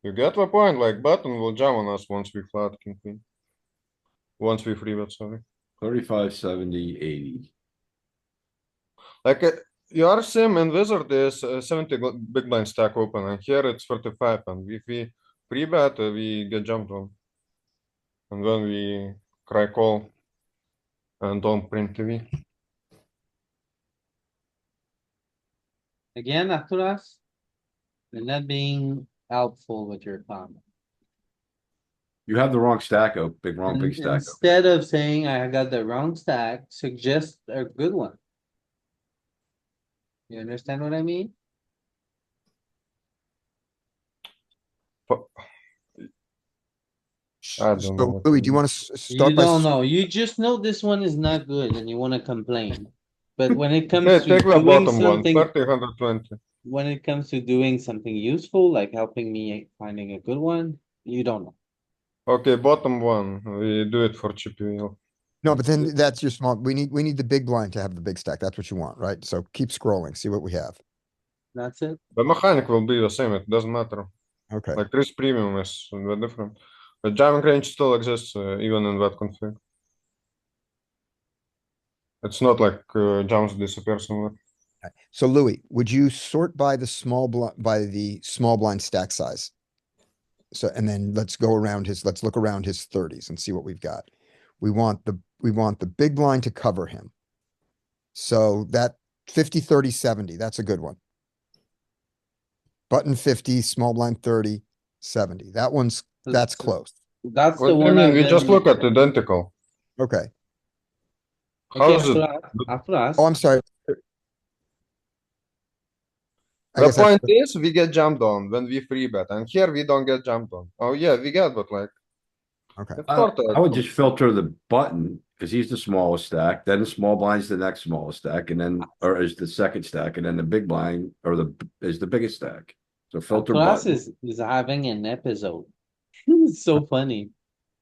You get the point? Like button will jump on us once we flat king queen. Once we free bet, sorry. 35, 70, 80. Like your sim and wizard is 70 big blind stack open, and here it's 35. And if we free bet, we get jumped on. And then we cry call and don't print TV. Again, Arturas? You're not being helpful with your comment. You have the wrong stack up, big stack. Instead of saying I got the wrong stack, suggest a good one. You understand what I mean? I don't know So what Louis, to do you do. want to You start by? don't know, you just know this one is not good and you wanna complain. But when it comes Okay, to take the doing bottom one. something, 30, 120. when it comes to doing something useful, like helping me finding a good one, you don't know. Okay, bottom one. We do it for chippy wheel. No, but then that's your small, we need the big blind to have the big stack. That's what you want, right? So keep scrolling, see what we have. That's it. The mechanic will be the same. It doesn't matter. Okay, Like risk premium is different. The jamming range still exists even in that config. It's not like jumps disappear somewhere. so Louis, would you sort by the small blind stack size? So, and then let's look around his thirties and see what we've got. We want the big blind to cover him. So that 50, 30, 70, that's a good one. Button 50, small blind 30, 70. That's close. That's What the do you one mean? I've We just been. look at identical. Okay. How Okay, is it? after us. Oh, I'm sorry. I The guess I, point is we get jumped on when we free bet, and here we don't get jumped on. Oh yeah, we get, but like okay. it's I sort of would just filter the button because he's the smallest stack, then the small blind's the next smallest stack, and then or is the second stack, and then the big blind is the biggest stack. So filter Class button. is having an episode. It's so funny.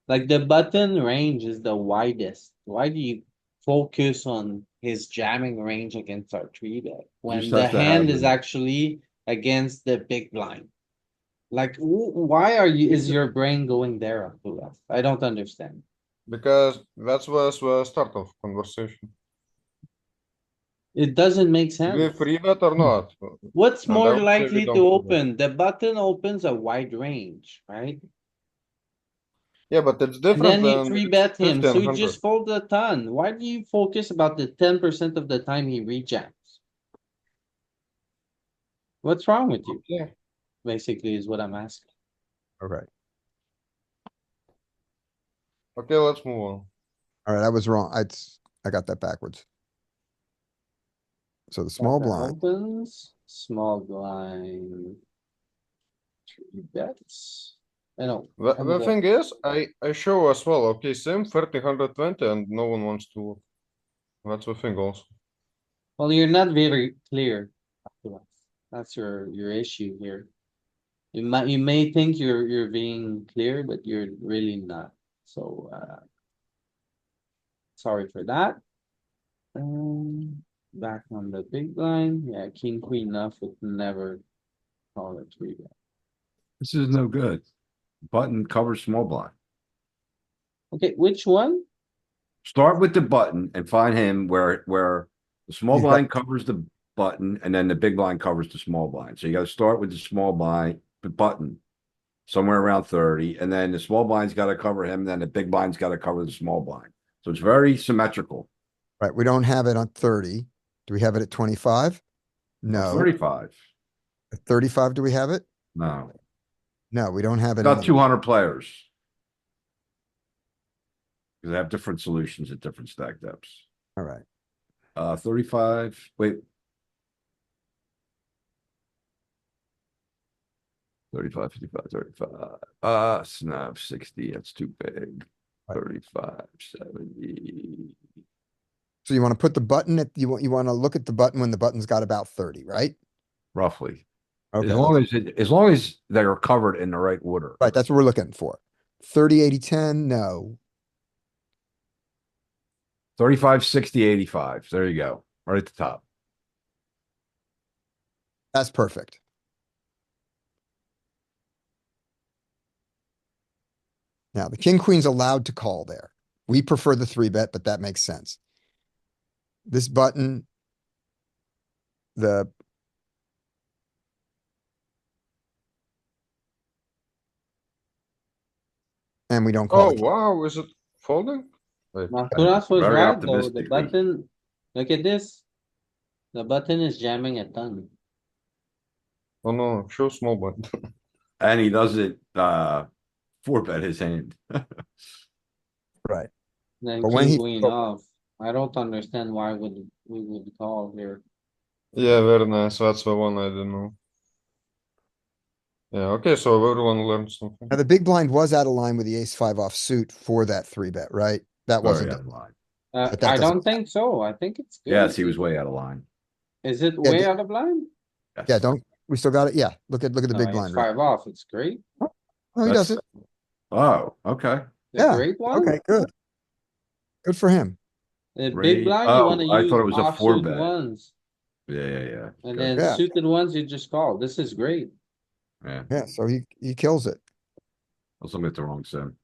Like the button range is the widest. Why do you focus on his jamming range against our three bet? When just the have to hand have is the- actually against the big blind. Like, why is your brain going there, Abdullah? I don't understand. because that was the start of conversation. It doesn't make Do we sense. free bet or not? What's And I more would say we likely don't to free bet. open? The button opens a wide range, right? Yeah, but it's And different then you when three it's bet him, 50 so and he 100. just fold a ton. Why do you focus about the 10% of the time he rejams? What's wrong with you? Yeah. Basically is what I'm asking. Okay. Okay, let's move on. All right. I was wrong. I got that backwards. So the small Button blind, opens, small blind. Three bets. I know. The thing is, I show as well. Okay, sim 30, 120, and no one wants to look. That's the thing also. Well, you're not very clear. That's your issue here. You may think you're being clear, but you're really not. So sorry for that. Back on the big line. Yeah, king queen enough would never call it three bet. This is no good. Button covers small blind. Okay, which one? Start with the button and find him where the small He's got- blind covers the button and then the big blind covers the small blind. So you got to start with the small blind, the button, somewhere around 30, and then the small blind's got to cover him, then the big blind's got to cover the small blind. So it's very symmetrical. Right, we don't have it on 30. Do we have it at 25? No. 35. At 35, do we have it? No, No, we don't have it. in about the- 200 players. Because they have different solutions at different stack depths. All right. 35, wait. 35, 55, 35, snap 60, that's too big. Right. 35, 70. So you want to put the button at, you want to look at the button when the button's got about 30, right? Roughly. Okay, As long as they are covered in the right order. right, that's what we're looking for. 30, 80, 10, no. 35, 60, 85. There you go. Right at the top. That's perfect. Now, the king, queen's allowed to call there. We prefer the 3-bet, but that makes sense. This button, the and we don't call Oh, the king. wow, is it folding? Wait, Maturas was Very right, though, the optimistically. button, look at this. The button is jamming a ton. oh no, show small button. And he doesn't, 4-bet his hand. Right. Then But when king he- queen but- off. I don't understand why would we would call here. Yeah, very nice. That's the one I didn't know. Yeah, okay, so everyone learned something. Now, the big blind was out of line with the ace-5 offsuit for that 3-bet, right? That Very wasn't out it. of line. But that I doesn't don't think so. I think it's good. Yes, he was way out of line. Is it Yeah, way the- out of line? Yes. Yeah, don't, we still got it. Yeah, look at the No, big it's blind, right? 5 off, it's great. Oh, he That's- does it. Oh, okay. The Yeah, great one. Okay, good. Good for him. The Great. big blind, you wanna Oh, I use thought it was a offsuit 4-bet. ones, Yeah, yeah. and Good. then Yeah. suited ones you just call. This is great. Yeah, Yeah, so he kills it. I was looking at the wrong sim.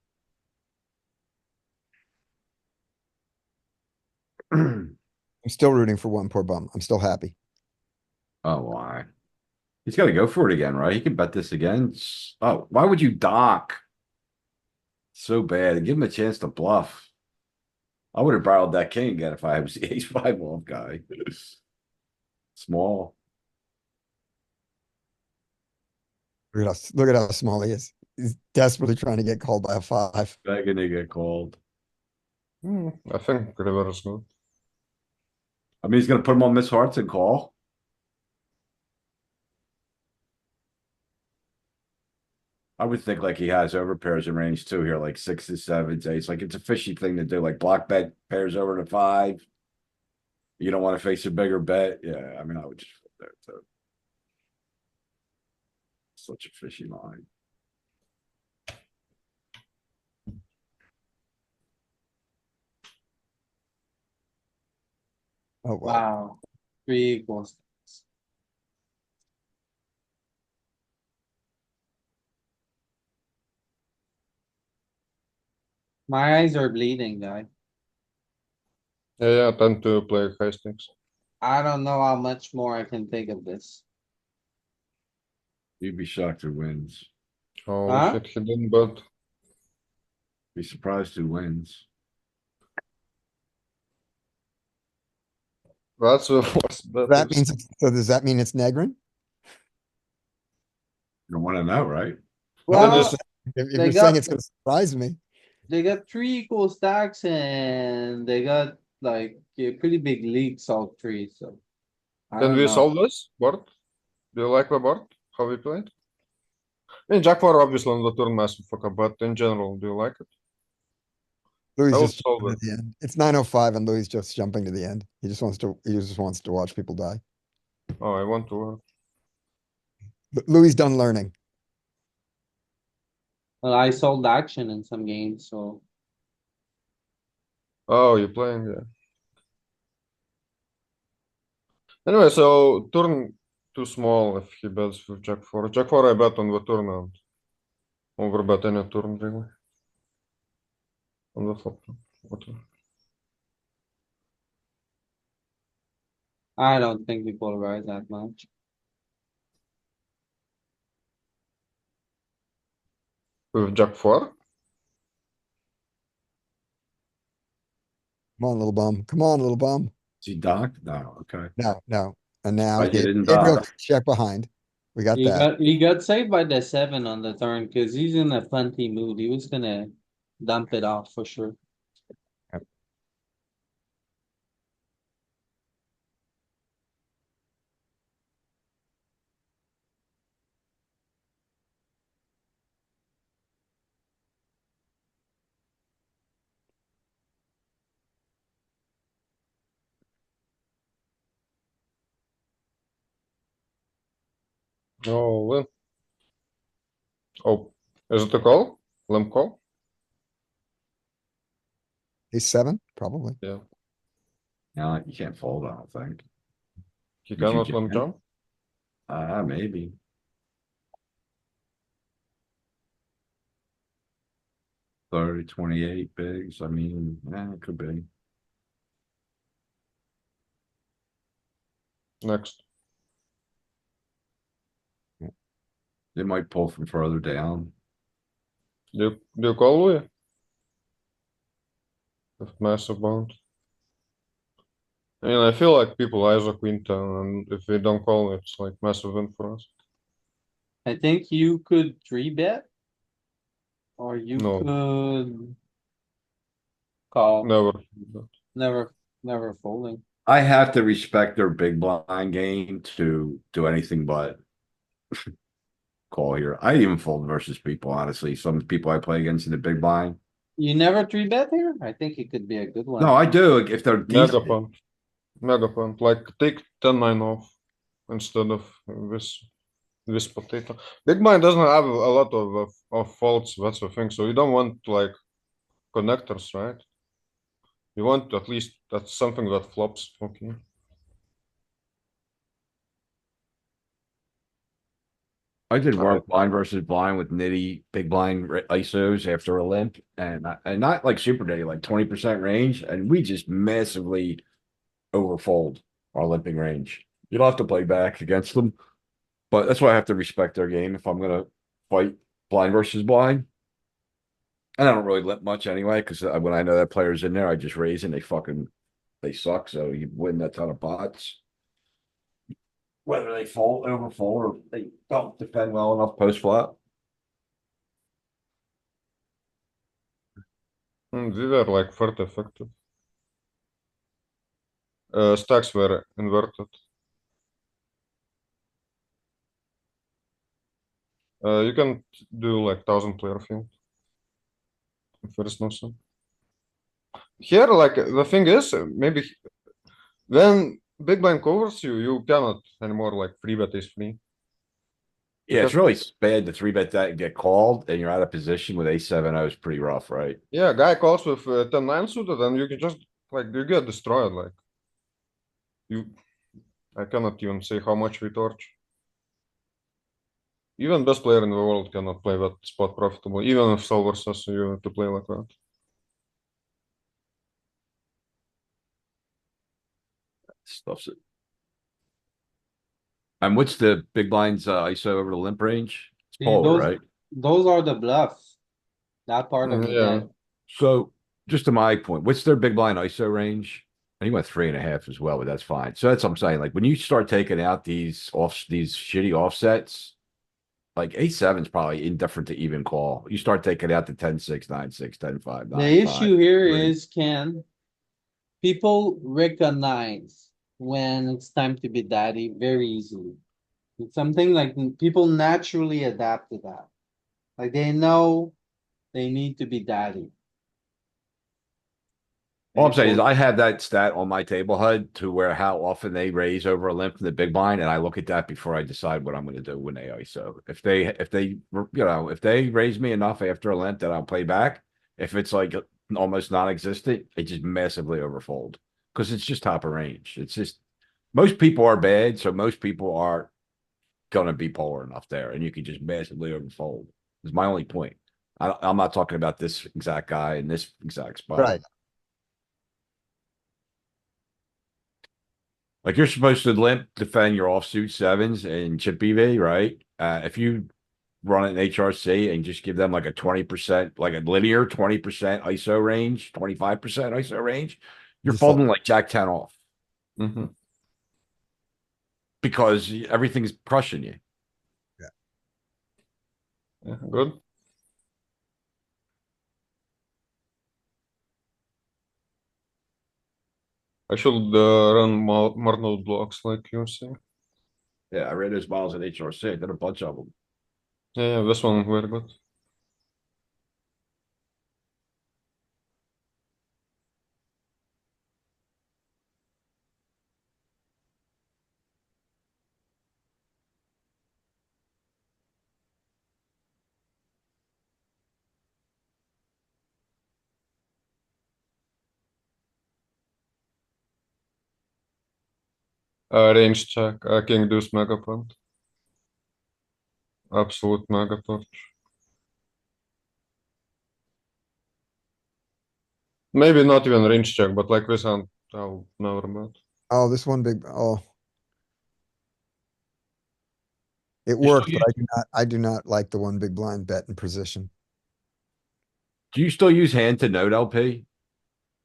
I'm still rooting for one poor bum. I'm still happy. Oh, why? He's gotta go for it again, right? He can bet this again. Oh, why would you dock? So bad. Give him a chance to bluff. I would have barreled that king again if I was the ace-5 off guy. Small. Look at how small he is. He's desperately trying to get called by a 5. Begging to get called. I think river is good. I mean, he's gonna put him on Miss Hearts and call. I would think like he has over pairs in range too here, like 6s, 7s, 8s. Like it's a fishy thing to do, like block bet pairs over to 5. You don't want to face a bigger bet. Yeah, I mean, I would just fold there too. Such a fishy line. Oh, wow. Wow. 3 equals. My eyes are bleeding, guy. Yeah, I tend to play high stakes. I don't know how much more I can take of this. You'd be shocked who wins. Holy Huh? shit, he didn't bet. Be surprised who wins. That's the worst bet. That means, so does that mean it's Negrin? You don't want to know, right? Well, just- If They you're got- saying it's gonna surprise me. they got 3 equal stacks and they got like a pretty big leaks all 3, so. I Can don't we know. solve this board? Do you like the board? How we played? I mean, Jack 4 obviously on the turn massive fuck up, but in general, do you like it? Louis I will just solve jumping it. to the end. It's 9:05 and Louis just jumping to the end. He just wants to watch people die. Oh, I want to. But Louis done learning. Well, I sold action in some games, so. Oh, you're playing, yeah. Anyway, so turn too small if he bets with Jack 4. Jack 4 I bet on the turn and overbet any turn really. On the flop. Whatever. I don't think we polarize that much. With Jack 4? Come on, little bum. Come on, little bum. Is he docked? No, okay. No, no. And now Surprised you didn't Gabriel dock. check behind. We got He that. got saved by the 7 on the turn, cause he's in a funky mood, he was gonna dump it off for sure. Oh, well. Oh, is it a call? Limp call? He's 7, probably. Yeah. No, you can't fold, I don't think. He But you cannot limp can. jump? Maybe. 30, 28 bigs, I mean, it could be. Next. They might pull from further down. Do you call Louis? With massive bound. And I feel like people ISO queen ten, and if we don't call, it's like massive win for us. I think you could 3-bet. Or you No. could. Call, Never. never folding. I have to respect their big blind game to do anything but call here. I even fold versus people, honestly. Some people I play against in the big blind. You never 3-bet here? I think it could be a good one. No, I do, if they're Mega decent. punt. Mega punt. Like take 10-9 off instead of this potato. Big blind doesn't have a lot of faults, that's the thing. So you don't want like connectors, right? You want at least that's something that flops. Okay. I did work blind versus blind with nitty big blind ISOs after a limp and not like super nitty, like 20% range. And we just massively overfold our limping range. You don't have to play back against them, but that's why I have to respect their game if I'm going to fight blind versus blind. And I don't really limp much anyway, because when I know that player's in there, I just raise and they suck. So you win a ton of pots. Whether they fold, overfold, or they don't defend well enough post flop. These are like third effective. Stacks were inverted. You can do like 1,000-player field. If there is no sim. Here, like the thing is, maybe when big blind covers you, you cannot anymore like 3-bet is free. Yeah, it's really bad to 3-bet that and get called, and you're out of position with A7-0 is pretty rough, right? Yeah, guy calls with 10-9 suited, and you can just like you get destroyed. Like I cannot even say how much we torch. Even best player in the world cannot play that spot profitably, even if solver says you have to play like that. Stuffs it. And what's the big blind's ISO over the limp range? It's See, polar, right? Those are the bluffs. That part of the Yeah. deck. So just to my point, what's their big blind ISO range? And he went 3.5 as well, but that's fine. So that's what I'm saying. Like when you start taking out these shitty offsets, like A7 is probably indifferent to even call. You start taking out the 10-6, 9-6, 10-5, 9-5. The issue here 3. is, Ken. People recognize when it's time to be daddy very easily. It's something like people naturally adapt to that. Like they know they need to be daddy. All I'm saying is I have that stat on my table HUD to where how often they raise over a limp in the big blind, and I look at that before I decide what I'm going to do when they ISO. If they raise me enough after a limp that I'll play back. If it's like almost non-existent, it just massively overfold because it's just top of range. It's just most people are bad, so most people are going to be polar enough there, and you can just massively overfold. Is my only point. I'm not talking about this exact guy in this exact spot. Right. Like you're supposed to limp defend your offsuit sevens and chip EV, right? If you run an HRC and just give them like a 20%, like a linear 20% ISO range, 25% ISO range, You're You fold. folding like Jack 10 off Mm-hmm. because everything's crushing you. Yeah, good. I should run more node blocks like you say. Yeah, I read those models at HRC. I did a bunch of them. Yeah, this one very good. Range check, king deuce mega pot. Absolute mega pot. Maybe not even range check, but like this hand, I'll never bet. Oh, this one big, oh. It You worked, still but I do not like the one big blind bet in position. Do you still use hand to node LP?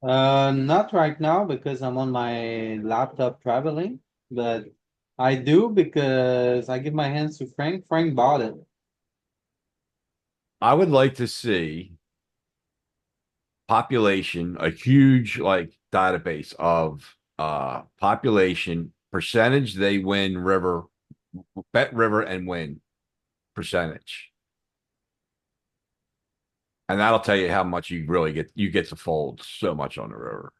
Not right now because I'm on my laptop traveling, but I do because I give my hands to Frank. Frank bought it. I would like to see population, a huge like database of population percentage they win river, bet river and win percentage. And that'll tell you how much you really get to fold so much on the river.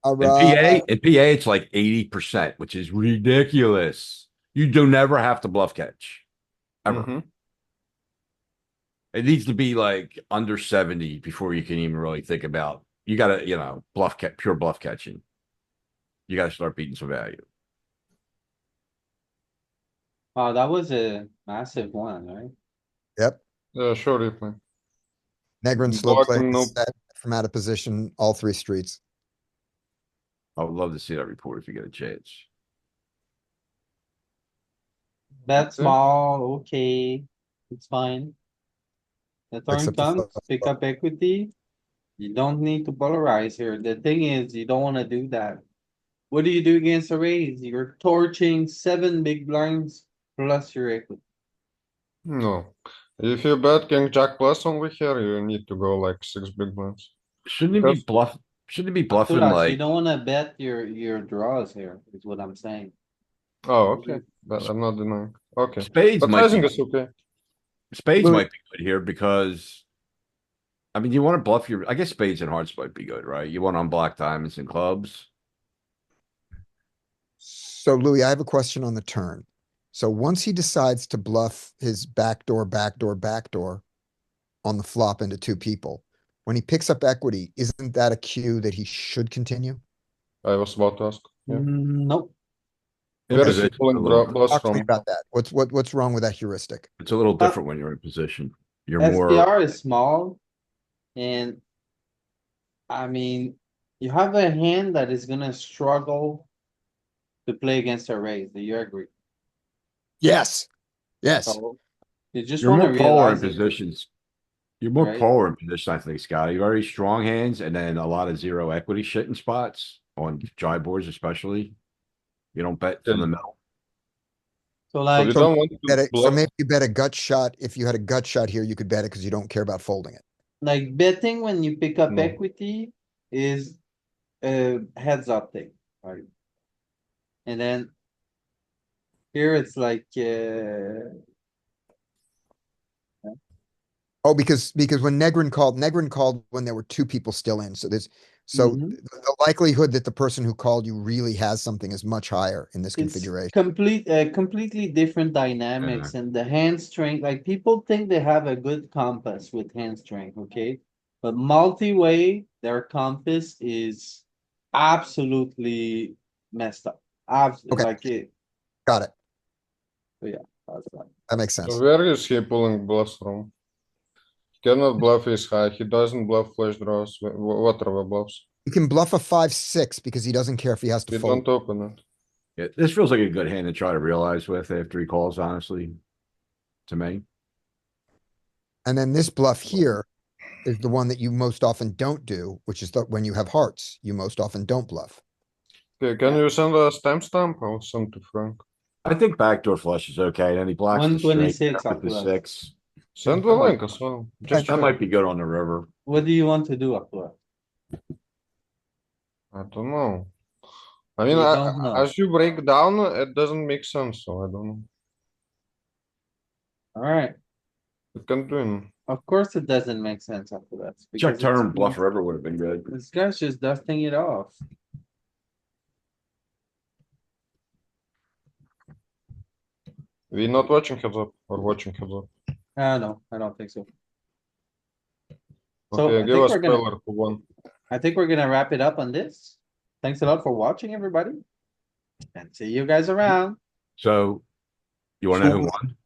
All In right. PA, it's like 80%, which is ridiculous. You do never have to bluff catch. Ever. Mm-hmm. It needs to be like under 70 before you can even really think about you gotta, pure bluff catching. You gotta start beating some value. Oh, that was a massive one, right? Yep. Yeah, sure you play. Negrin slow play Blocking, nope. set from out of position, all three streets. I would love to see that report if you get a chance. Bet Okay. small, okay, it's fine. The Picks turn up the comes, flop. pick up equity. You don't need to polarize here. The thing is, you don't wanna do that. What do you do against a raise? You're torching 7 big blinds plus your equity. No. If you bet king jack plus over here, you need to go like 6 big blinds. Shouldn't it Because- be bluff? Shouldn't it be bluffing Pulas, you like don't wanna bet your draws here, is what I'm saying. Oh, okay. But I'm not denying. Okay. spades But might sizing be is okay. spades Louis- might be good here because I mean you want to bluff I guess spades and hearts might be good, right? You want to unblock diamonds and clubs. So Louis, I have a question on the turn. So once he decides to bluff his backdoor on the flop into two people, when he picks up equity, isn't that a cue that he should continue? I was about to ask. Yeah. Nope. Where Okay. is he It's a pulling little, bluffs Talk to me from? about that. What's wrong with that heuristic? it's a little different when you're in position. You're more SPR is small. And. I mean, you have a hand that is gonna struggle. To play against a raise, do you agree? Yes. Yes. So. You just you're wanna more polar in realize it, positions. You're more Right. polar in position, I think, Scotty. Very strong hands and then a lot of zero equity shit in spots on dry boards, especially. You don't bet from the middle. so So like, you don't want Bet to it, so bluff. maybe you bet a gut shot. If you had a gut shot here, you could bet it because you don't care about folding it. like betting when you pick up No. equity is a heads up thing, right? And then. Here it's like, Oh, because when Negrin called when there were two people still in. So Mhm. the likelihood that the person who called you really has something is much higher in this it's configuration. completely different dynamics and the hand strength, like people think they have a good compass with hand strength, okay? But multi-way, their compass is absolutely messed up. Okay. Like it, Got it. that's right. That makes sense. So where is he pulling bluffs from? He cannot bluff his high. He doesn't bluff flush draws. What are the bluffs? He can bluff a 5-6 because he doesn't care if he has to We fold. don't open it. Yeah, this feels like a good hand to try to realize with after he calls, honestly. To me. And then this bluff here is the one that you most often don't do, which is that when you have hearts, you most often don't bluff. Okay, can you send a timestamp? I'll send to Frank. I think backdoor flush is okay, and then he blocks the straight 126 with the off the- 6. Send the That might- link as well. Just That check. might be good on the river. What do you want to do up there? I don't know. I mean, You don't know. as you break down, it doesn't make sense, so I don't know. Alright, It can do. of course it doesn't make sense after that. Check because turn, it's- bluff river would have been good. This guy's just dusting it off. We not watching heads up or watching heads up. No, I don't think so. So, I Okay, give think us we're gonna- spoiler for one. I think we're gonna wrap it up on this. Thanks a lot for watching, everybody. And see you guys around. So, you wanna know who So- won?